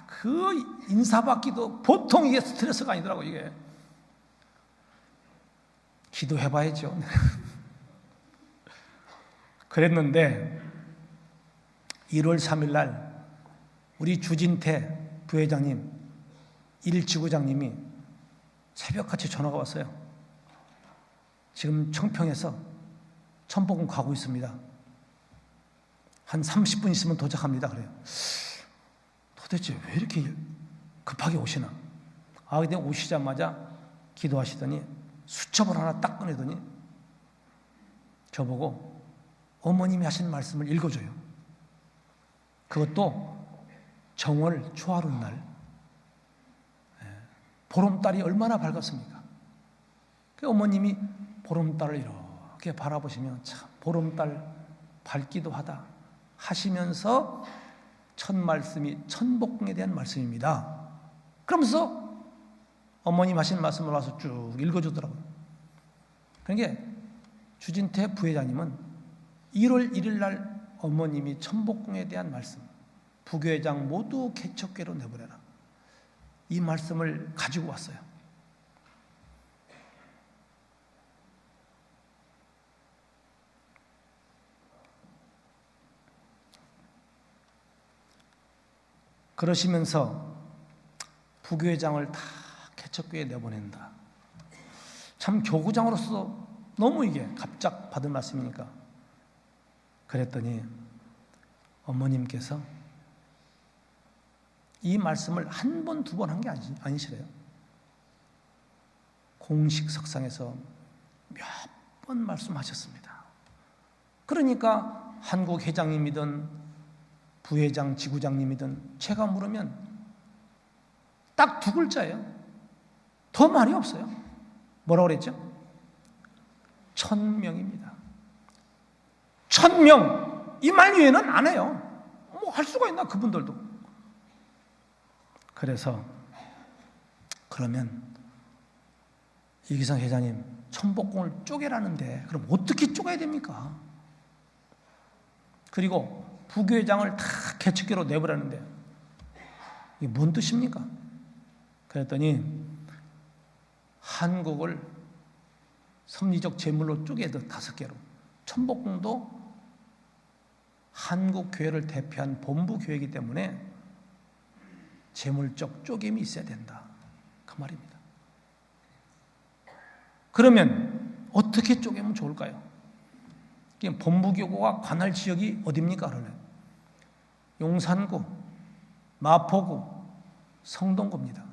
그 인사받기도 보통 이게 스트레스가 아니더라고. 이게 기도해봐야죠. 그랬는데 1월 3일 날 우리 주진태 부회장님 1지구장님이 새벽같이 전화가 왔어요. 지금 청평에서 천복궁 가고 있습니다. 한 30분 있으면 도착합니다. 그래요. 도대체 왜 이렇게 급하게 오시나? 근데 오시자마자 기도하시더니 수첩을 하나 딱 꺼내더니 저보고 어머님이 하신 말씀을 읽어줘요. 그것도 정월 초하룻날 보름달이 얼마나 밝았습니까? 그 어머님이 보름달을 이렇게 바라보시면 참 보름달 밝기도 하다 하시면서 첫 말씀이 천복궁에 대한 말씀입니다. 그러면서 어머님 하신 말씀을 와서 쭉 읽어주더라고요. 그러니까 주진태 부회장님은 1월 1일 날 어머님이 천복궁에 대한 말씀, 부교회장 모두 개척교회로 내보내라, 이 말씀을 가지고 왔어요. 그러시면서 부교회장을 다 개척교회에 내보낸다. 참 교구장으로서 너무 이게 갑작 받은 말씀이니까. 그랬더니 어머님께서 이 말씀을 한 번, 두 번 한 게 아니시래요. 공식 석상에서 몇 번 말씀하셨습니다. 그러니까 한국 회장님이든 부회장, 지구장님이든 제가 물으면 딱 두 글자예요. 더 말이 없어요. 뭐라고 그랬죠? 1000명입니다. 1000명! 이 말 외에는 안 해요. 뭐 할 수가 있나, 그분들도. 그래서 그러면 이기성 회장님 천복궁을 쪼개라는데 그럼 어떻게 쪼개야 됩니까? 그리고 부교회장을 다 개척교로 내버렸는데 이게 뭔 뜻입니까? 그랬더니 한국을 섭리적 제물로 쪼개듯 5개로 천복궁도 한국 교회를 대표한 본부 교회이기 때문에 재물적 쪼개임이 있어야 된다, 그 말입니다. 그러면 어떻게 쪼개면 좋을까요? 본부교구가 관할 지역이 어디입니까? 그러면 용산구, 마포구, 성동구입니다.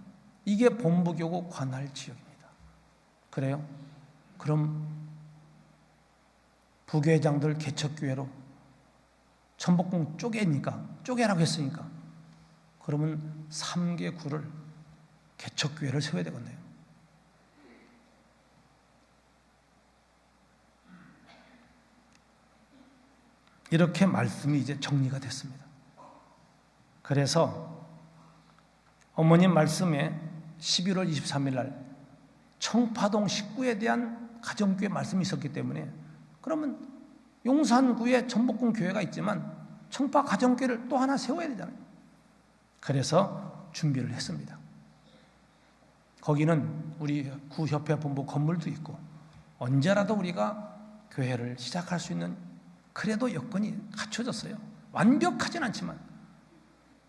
이게 본부교구 관할 지역입니다. 그래요? 그럼 부교회장들 개척교회로 천복궁 쪼개라고 했으니까 그러면 3개 구를 개척교회를 세워야 되겠네요. 이렇게 말씀이 이제 정리가 됐습니다. 그래서 어머님 말씀에 11월 23일 날 청파동 식구에 대한 가정교회 말씀이 있었기 때문에 그러면 용산구에 천복궁 교회가 있지만 청파 가정교회를 또 하나 세워야 되잖아요. 그래서 준비를 했습니다. 거기는 우리 구협회 본부 건물도 있고 언제라도 우리가 교회를 시작할 수 있는 그래도 여건이 갖춰졌어요. 완벽하진 않지만.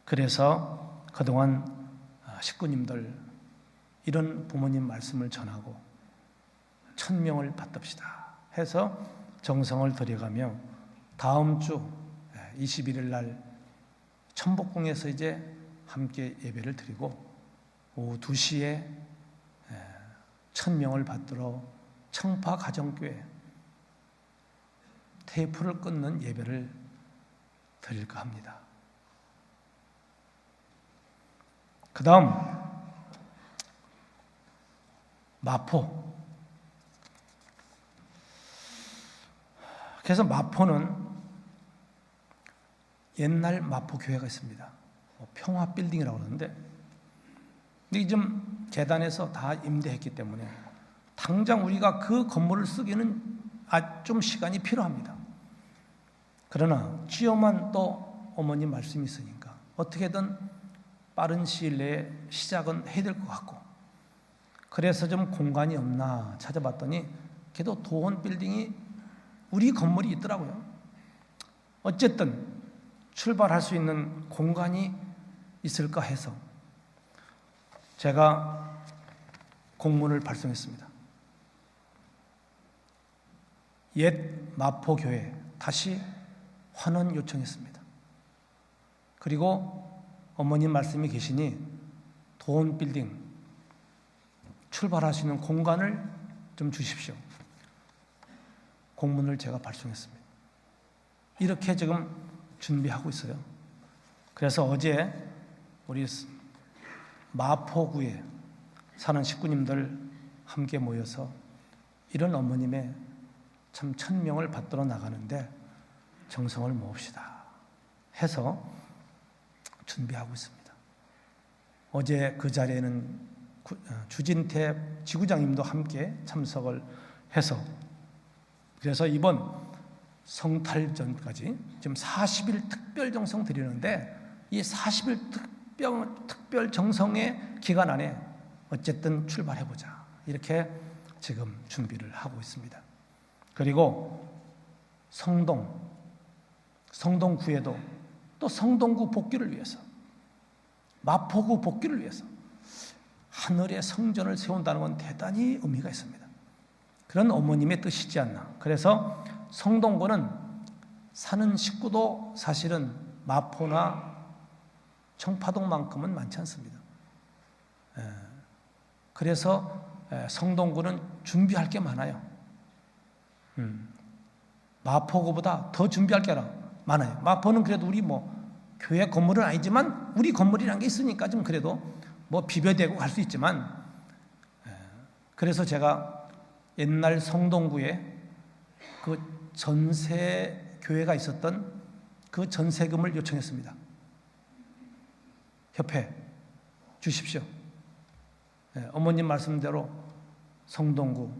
그래서 그동안 식구님들 이런 부모님 말씀을 전하고 1000명을 받듭시다 해서 정성을 들여가며 다음 주 21일 날 천복궁에서 이제 함께 예배를 드리고 오후 2시에 1000명을 받들어 청파 가정교회 테이프를 끊는 예배를 드릴까 합니다. 그 다음 마포. 그래서 마포는 옛날 마포교회가 있습니다. 평화빌딩이라고 그러는데 이게 좀 재단에서 다 임대했기 때문에 당장 우리가 그 건물을 쓰기는 좀 시간이 필요합니다. 그러나 주여만 또 어머님 말씀이 있으니까 어떻게든 빠른 시일 내에 시작은 해야 될 것 같고 그래서 좀 공간이 없나 찾아봤더니 그래도 도원 빌딩이 우리 건물이 있더라고요. 어쨌든 출발할 수 있는 공간이 있을까 해서 제가 공문을 발송했습니다. 옛 마포교회 다시 환원 요청했습니다. 그리고 어머님 말씀이 계시니 도원 빌딩 출발할 수 있는 공간을 좀 주십시오. 공문을 제가 발송했습니다. 이렇게 지금 준비하고 있어요. 그래서 어제 우리 마포구에 사는 식구님들 함께 모여서 이런 어머님의 참 천명을 받들어 나가는데 정성을 모읍시다 해서 준비하고 있습니다. 어제 그 자리에는 주진태 지구장님도 함께 참석을 해서 그래서 이번 성탈 전까지 지금 40일 특별 정성 드리는데 이 40일 특별 정성의 기간 안에 어쨌든 출발해보자 이렇게 지금 준비를 하고 있습니다. 그리고 성동구에도 또 성동구 복귀를 위해서 마포구 복귀를 위해서 하늘의 성전을 세운다는 건 대단히 의미가 있습니다. 그런 어머님의 뜻이지 않나. 그래서 성동구는 사는 식구도 사실은 마포나 청파동만큼은 많지 않습니다. 그래서 성동구는 준비할 게 많아요. 마포구보다 더 준비할 게 많아요. 마포는 그래도 우리 교회 건물은 아니지만 우리 건물이란 게 있으니까 좀 그래도 비벼대고 갈 수 있지만 그래서 제가 옛날 성동구에 그 전세 교회가 있었던 그 전세금을 요청했습니다. 협회 주십시오. 어머님 말씀대로 성동구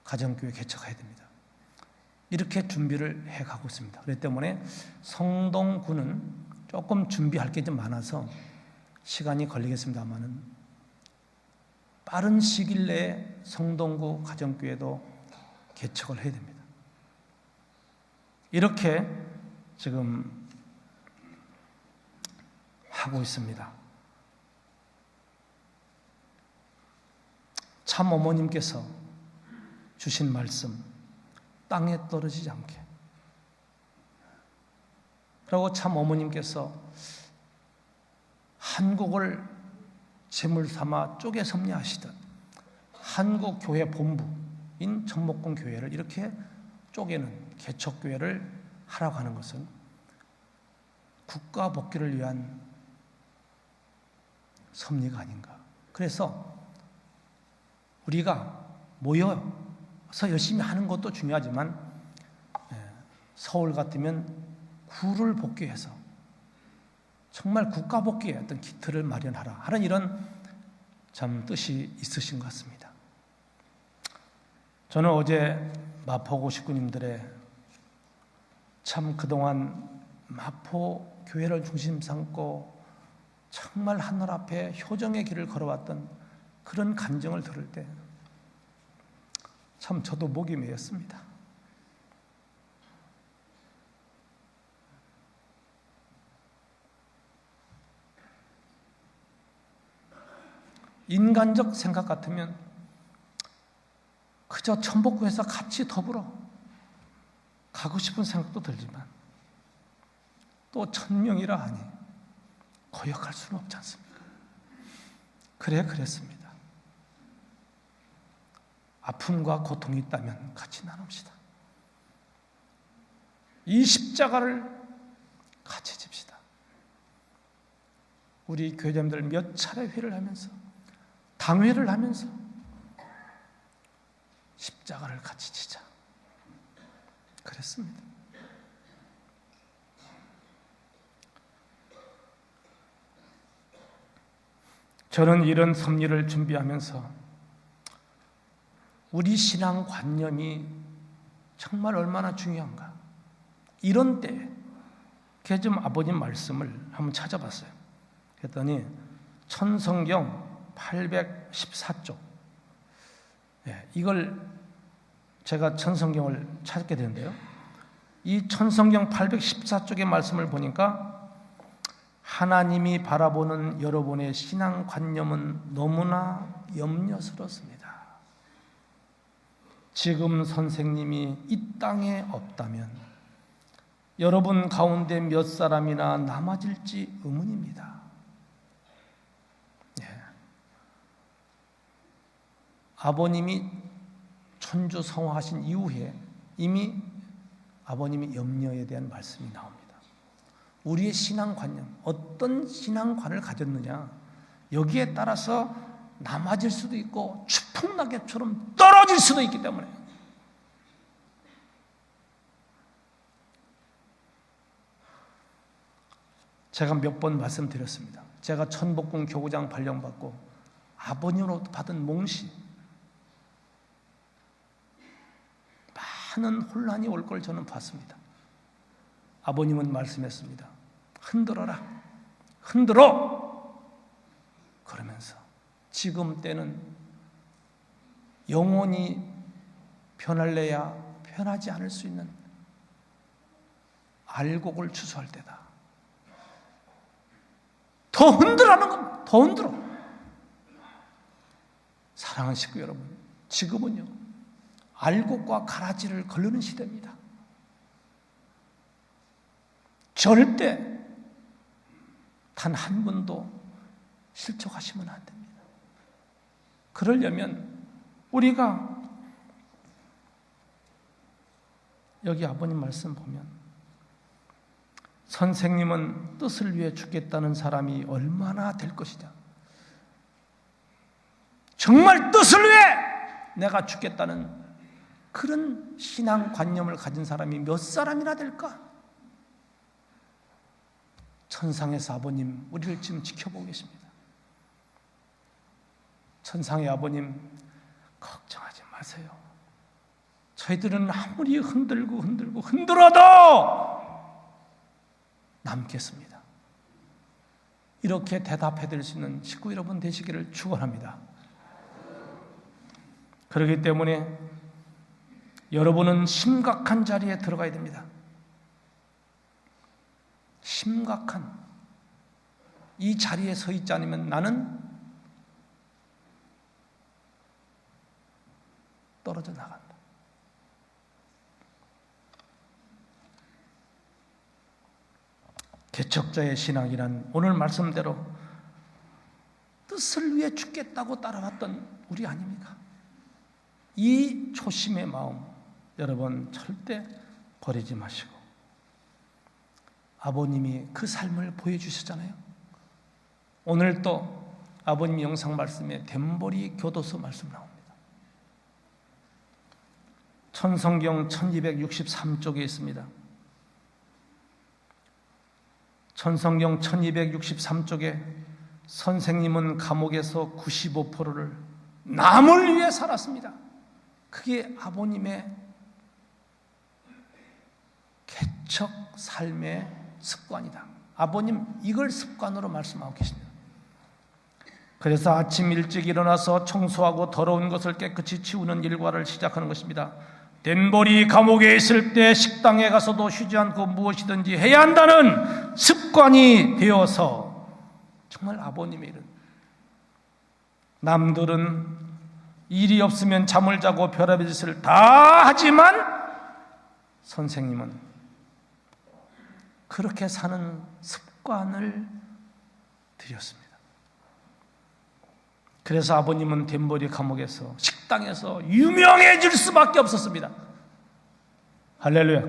가정교회 개척해야 됩니다. 이렇게 준비를 해가고 있습니다. 그렇기 때문에 성동구는 조금 준비할 게 좀 많아서 시간이 걸리겠습니다만은 빠른 시일 내에 성동구 가정교회도 개척을 해야 됩니다. 이렇게 지금 하고 있습니다. 참 어머님께서 주신 말씀 땅에 떨어지지 않게 그리고 참 어머님께서 한국을 제물 삼아 쪼개 섭리하시던 한국교회 본부인 정목공 교회를 이렇게 쪼개는 개척교회를 하라고 하는 것은 국가 복귀를 위한 섭리가 아닌가. 그래서 우리가 모여서 열심히 하는 것도 중요하지만 서울 같으면 구를 복귀해서 정말 국가 복귀의 어떤 기틀을 마련하라 하는 이런 참 뜻이 있으신 것 같습니다. 저는 어제 마포구 식구님들의 참 그동안 마포 교회를 중심 삼고 정말 하늘 앞에 효정의 길을 걸어왔던 그런 감정을 들을 때 참 저도 목이 메였습니다. 인간적 생각 같으면 그저 천복구에서 같이 더불어 가고 싶은 생각도 들지만 또 1000명이라 하니 거역할 수는 없지 않습니까? 그랬습니다. 아픔과 고통이 있다면 같이 나눕시다. 이 십자가를 같이 집시다. 우리 교회자님들 몇 차례 회를 하면서 당회를 하면서 십자가를 같이 지자 그랬습니다. 저는 이런 섭리를 준비하면서 우리 신앙관념이 정말 얼마나 중요한가. 이런 때에 좀 아버님 말씀을 한번 찾아봤어요. 그랬더니 천성경 814쪽 이걸 제가 천성경을 찾게 되는데요. 이 천성경 814쪽의 말씀을 보니까 하나님이 바라보는 여러분의 신앙관념은 너무나 염려스럽습니다. 지금 선생님이 이 땅에 없다면 여러분 가운데 몇 사람이나 남아질지 의문입니다. 예. 아버님이 천주성화하신 이후에 이미 아버님의 염려에 대한 말씀이 나옵니다. 우리의 신앙관념, 어떤 신앙관을 가졌느냐, 여기에 따라서 남아질 수도 있고 추풍낙엽처럼 떨어질 수도 있기 때문에 제가 몇 번 말씀드렸습니다. 제가 천복궁 교구장 발령받고 아버님으로부터 받은 몽시, 많은 혼란이 올 걸 저는 봤습니다. 아버님은 말씀했습니다. 흔들어라, 흔들어! 그러면서 지금 때는 영원히 편할래야 편하지 않을 수 있는 알곡을 추수할 때다. 더 흔들라는 겁니다. 더 흔들어. 사랑하는 식구 여러분, 지금은요 알곡과 가라지를 거르는 시대입니다. 절대 단 한 분도 실족하시면 안 됩니다. 그러려면 우리가 여기 아버님 말씀 보면 선생님은 뜻을 위해 죽겠다는 사람이 얼마나 될 것이냐, 정말 뜻을 위해 내가 죽겠다는 그런 신앙관념을 가진 사람이 몇 사람이나 될까? 천상에서 아버님 우리를 지금 지켜보고 계십니다. 천상의 아버님, 걱정하지 마세요. 저희들은 아무리 흔들어도 남겠습니다. 이렇게 대답해 드릴 수 있는 식구 여러분 되시기를 축원합니다. 그렇기 때문에 여러분은 심각한 자리에 들어가야 됩니다. 심각한 이 자리에 서 있지 않으면 나는 떨어져 나간다. 개척자의 신앙이란 오늘 말씀대로 뜻을 위해 죽겠다고 따라왔던 우리 아닙니까? 이 초심의 마음 여러분 절대 버리지 마시고, 아버님이 그 삶을 보여주셨잖아요. 오늘 또 아버님 영상 말씀에 덴버리 교도소 말씀 나옵니다. 천성경 1263쪽에 있습니다. 천성경 1263쪽에 선생님은 감옥에서 95%를 남을 위해 살았습니다. 그게 아버님의 개척 삶의 습관이다. 아버님 이걸 습관으로 말씀하고 계십니다. 그래서 아침 일찍 일어나서 청소하고 더러운 것을 깨끗이 치우는 일과를 시작하는 것입니다. 덴버리 감옥에 있을 때 식당에 가서도 쉬지 않고 무엇이든지 해야 한다는 습관이 되어서, 정말 아버님의 일은, 남들은 일이 없으면 잠을 자고 별의별 짓을 다 하지만 선생님은 그렇게 사는 습관을 들였습니다. 그래서 아버님은 덴버리 감옥에서 식당에서 유명해질 수밖에 없었습니다. 할렐루야.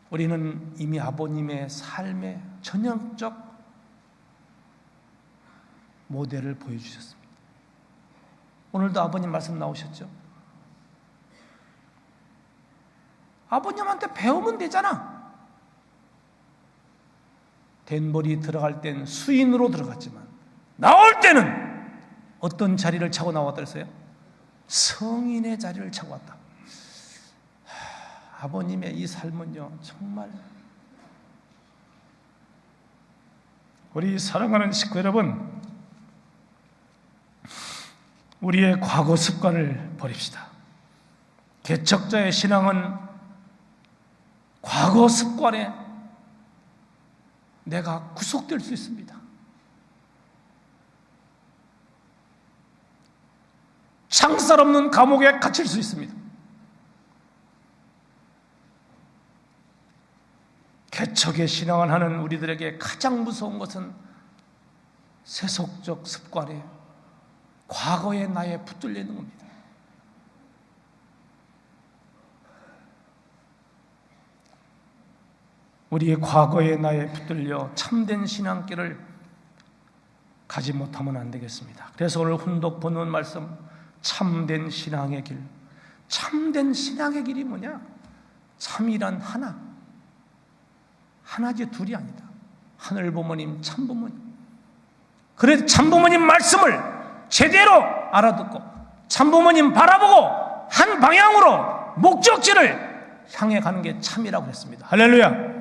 우리는 이미 아버님의 삶의 전형적 모델을 보여주셨습니다. 오늘도 아버님 말씀 나오셨죠? 아버님한테 배우면 되잖아. 덴버리 들어갈 땐 수인으로 들어갔지만 나올 때는 어떤 자리를 차고 나왔다 그랬어요? 성인의 자리를 차고 왔다. 아버님의 이 삶은요 정말, 우리 사랑하는 식구 여러분, 우리의 과거 습관을 버립시다. 개척자의 신앙은 과거 습관에 내가 구속될 수 있습니다. 창살 없는 감옥에 갇힐 수 있습니다. 개척의 신앙을 하는 우리들에게 가장 무서운 것은 세속적 습관에 과거의 나에 붙들려 있는 겁니다. 우리의 과거의 나에 붙들려 참된 신앙길을 가지 못하면 안 되겠습니다. 그래서 오늘 훈독 본문 말씀, 참된 신앙의 길. 참된 신앙의 길이 뭐냐? 참이란 하나. 하나지 둘이 아니다. 하늘부모님, 참부모님. 그래서 참부모님 말씀을 제대로 알아듣고 참부모님 바라보고 한 방향으로 목적지를 향해 가는 게 참이라고 했습니다. 할렐루야.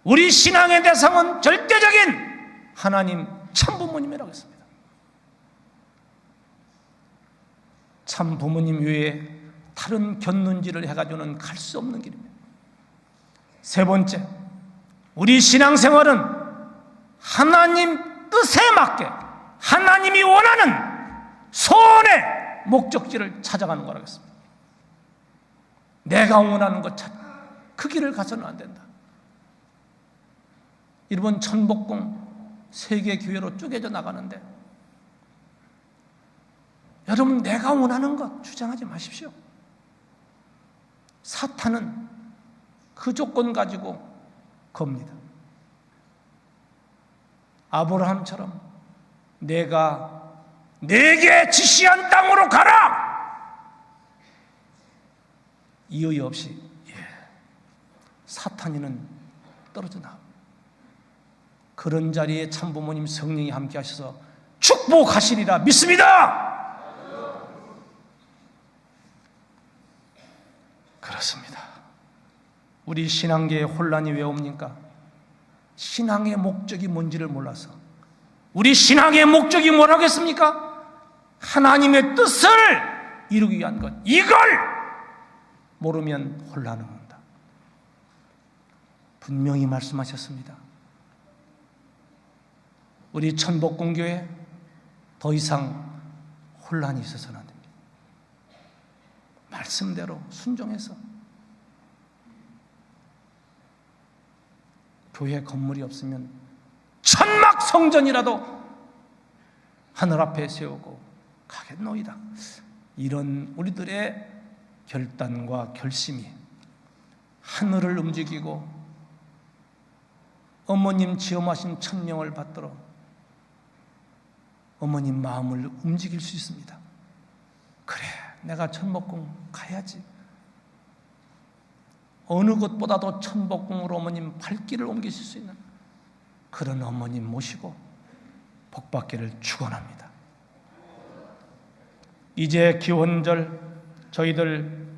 우리 신앙의 대상은 절대적인 하나님 참부모님이라고 했습니다. 참부모님 외에 다른 곁눈질을 해가지고는 갈 수 없는 길입니다. 세 번째, 우리 신앙생활은 하나님 뜻에 맞게 하나님이 원하는 소원의 목적지를 찾아가는 거라고 했습니다. 내가 원하는 것 찾아 그 길을 가서는 안 된다. 일본 천복궁 세계 교회로 쪼개져 나가는데 여러분, 내가 원하는 것 주장하지 마십시오. 사탄은 그 조건 가지고 겁니다. 아브라함처럼 내가 내게 지시한 땅으로 가라! 이의 없이 사탄이는 떨어져 나옵니다. 그런 자리에 참부모님 성령이 함께 하셔서 축복하시리라 믿습니다. 그렇습니다. 우리 신앙계에 혼란이 왜 옵니까? 신앙의 목적이 뭔지를 몰라서. 우리 신앙의 목적이 뭐라겠습니까? 하나님의 뜻을 이루기 위한 것. 이걸 모르면 혼란을 온다. 분명히 말씀하셨습니다. 우리 천복궁교회 더 이상 혼란이 있어서는 안 됩니다. 말씀대로 순종해서 교회 건물이 없으면 천막 성전이라도 하늘 앞에 세우고 가겠노이다. 이런 우리들의 결단과 결심이 하늘을 움직이고 어머님 지엄하신 천명을 받들어 어머님 마음을 움직일 수 있습니다. 그래, 내가 천복궁 가야지. 어느 것보다도 천복궁으로 어머님 발길을 옮기실 수 있는 그런 어머님 모시고 복받기를 축원합니다. 이제 기원절 저희들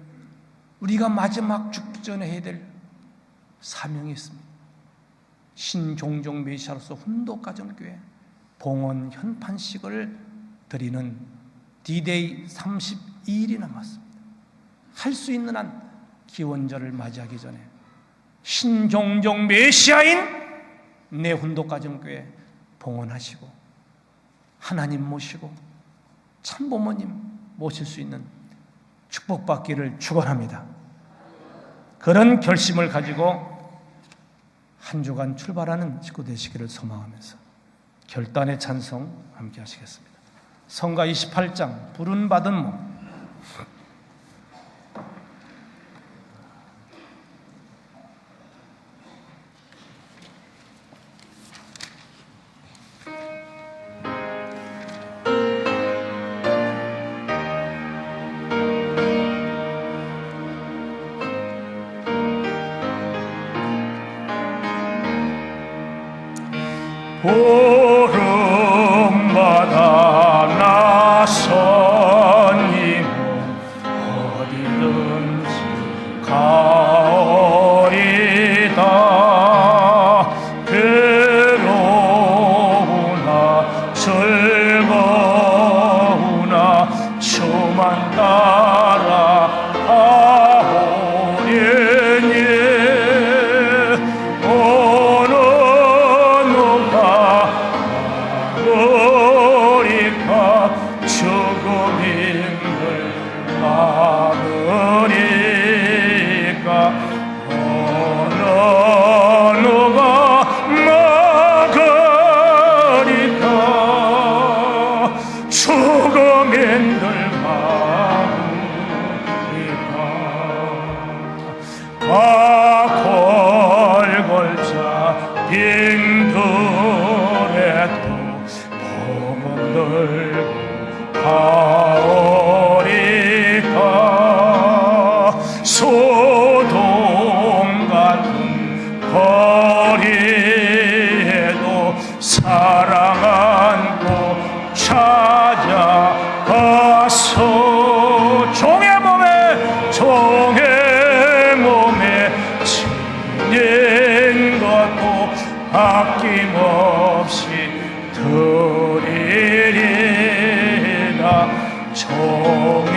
우리가 마지막 죽기 전에 해야 될 사명이 있습니다. 신종종 메시아로서 훈독가정교회 봉헌 현판식을 드리는 D-Day 32일이 남았습니다. 할 수 있는 한 기원절을 맞이하기 전에 신종종 메시아인 내 훈독가정교회 봉헌하시고 하나님 모시고 참부모님 모실 수 있는 축복받기를 축원합니다. 그런 결심을 가지고 한 주간 출발하는 식구 되시기를 소망하면서 결단의 찬송 함께 하시겠습니다. 성가 28장 부름받은 몸. 보름마다 나선 이 몸 어디든지 가오리다. 괴로우나 즐거우나 주만 따라가오리니. 오는 누가 인들에도 봄은 들고 가오리까 소동 같은 거리에도 사랑 안고 찾아가서 종의 몸에 지닌 것도 아낌없이 드리리라. 종의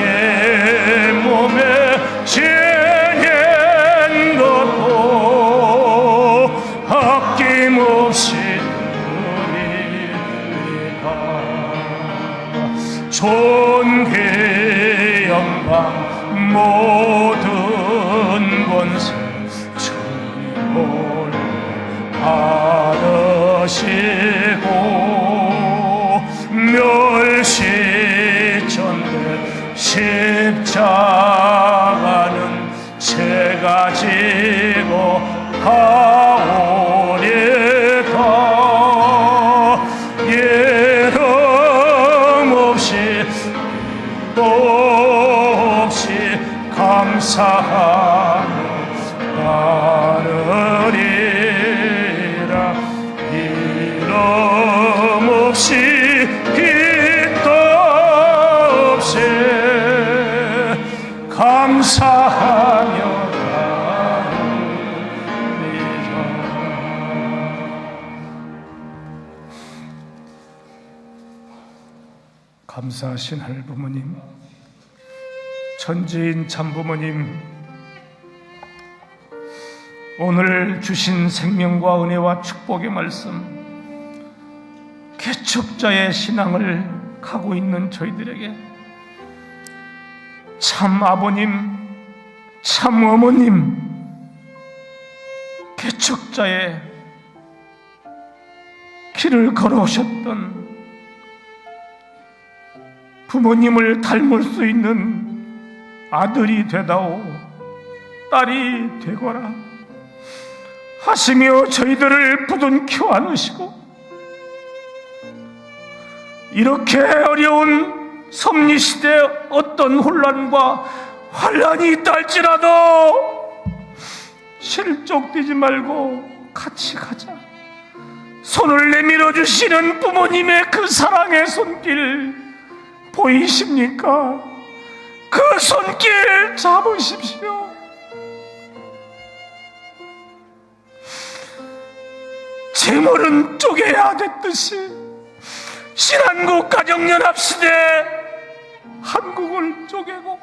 몸에 지닌 것도 아낌없이 드리리라. 존귀 영광 모든 권세 주님을 받으시고 멸시천대 십자가는 제가 지고 가오리까. 예름 없이 또 없이 감사하며 따르리라. 이름 없이 빛도 없이 감사하며 따르리라. 감사하신 하늘 부모님, 천지인 참부모님, 오늘 주신 생명과 은혜와 축복의 말씀, 개척자의 신앙을 가고 있는 저희들에게 참 아버님, 참 어머님, 개척자의 길을 걸어오셨던 부모님을 닮을 수 있는 아들이 되다오, 딸이 되거라 하시며 저희들을 부둥켜 안으시고, 이렇게 어려운 섭리시대에 어떤 혼란과 환란이 있다 할지라도 실족되지 말고 같이 가자. 손을 내밀어 주시는 부모님의 그 사랑의 손길 보이십니까? 그 손길 잡으십시오. 재물은 쪼개야 됐듯이 신한국 가정연합시대 한국을 쪼개고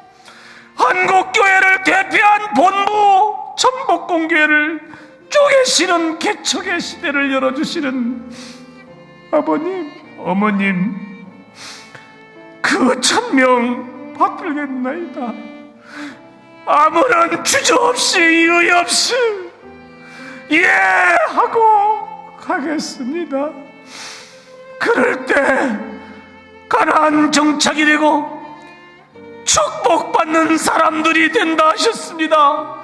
한국교회를 대표한 본부 전복공교회를 쪼개시는 개척의 시대를 열어주시는 아버님, 어머님, 그 천명 받들겠나이다. 아무런 주저 없이 이의 없이 예 하고 가겠습니다. 그럴 때 가나안 정착이 되고 축복받는 사람들이 된다 하셨습니다.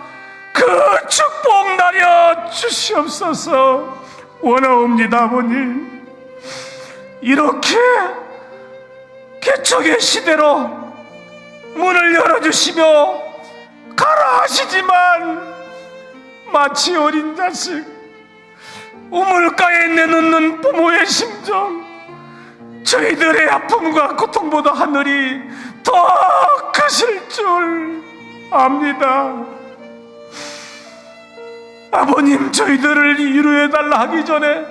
그 축복 나려 주시옵소서. 원하옵니다. 아버님, 이렇게 개척의 시대로 문을 열어주시며 가라 하시지만 마치 어린 자식 우물가에 내놓는 부모의 심정, 저희들의 아픔과 고통보다 하늘이 더 크실 줄 압니다. 아버님, 저희들을 위로해달라 하기 전에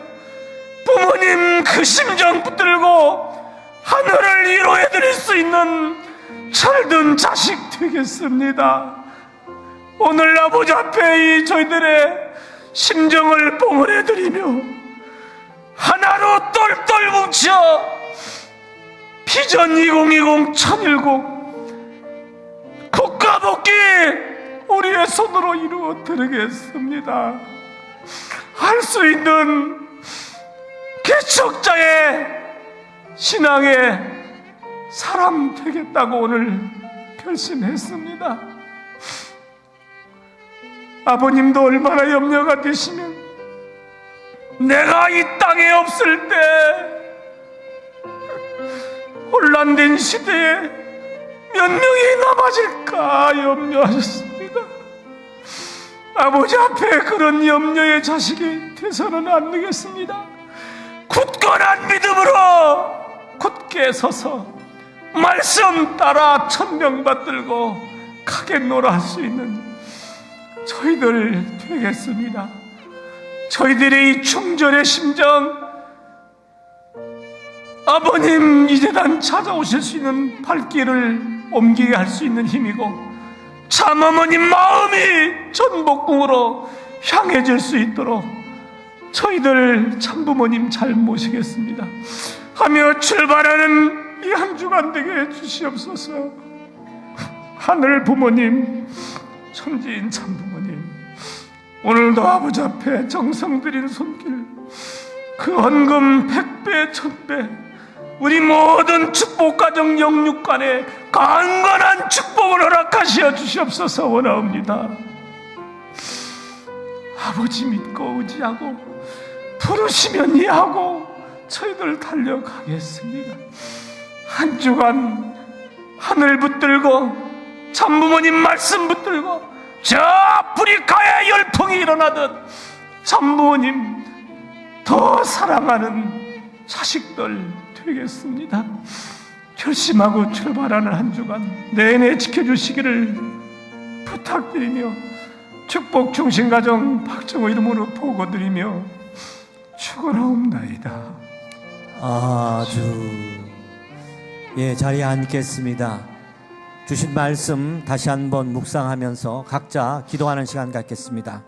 부모님 그 심정 붙들고 하늘을 위로해드릴 수 있는 철든 자식 되겠습니다. 오늘 아버지 앞에 이 저희들의 심정을 봉헌해드리며 하나로 똘똘 뭉쳐 비전 2020 천일국 국가복귀 우리의 손으로 이루어 드리겠습니다. 할 수 있는 개척자의 신앙의 사람 되겠다고 오늘 결심했습니다. 아버님도 얼마나 염려가 되시면 내가 이 땅에 없을 때 혼란된 시대에 몇 명이 남아질까 염려하셨습니다. 아버지 앞에 그런 염려의 자식이 되서는 안 되겠습니다. 굳건한 믿음으로 굳게 서서 말씀 따라 천명 받들고 가겠노라 할 수 있는 저희들 되겠습니다. 저희들의 이 충절의 심정, 아버님 이제단 찾아오실 수 있는 발길을 옮기게 할 수 있는 힘이고, 참어머님 마음이 전복궁으로 향해질 수 있도록 저희들 참부모님 잘 모시겠습니다 하며 출발하는 이 한 주간 되게 해주시옵소서. 하늘 부모님, 천지인 참부모님, 오늘도 아버지 앞에 정성 들인 손길, 그 헌금 100배 1000배 우리 모든 축복가정 영육간에 강건한 축복을 허락하시어 주시옵소서 원하옵니다. 아버지 믿고 의지하고 부르시면 이하고 저희들 달려가겠습니다. 한 주간 하늘 붙들고 참부모님 말씀 붙들고 저 아프리카에 열풍이 일어나듯 참부모님 더 사랑하는 자식들 되겠습니다. 결심하고 출발하는 한 주간 내내 지켜주시기를 부탁드리며 축복 중심가정 박정호 이름으로 보고드리며 축원하옵나이다. 아주 자리에 앉겠습니다. 주신 말씀 다시 한번 묵상하면서 각자 기도하는 시간 갖겠습니다.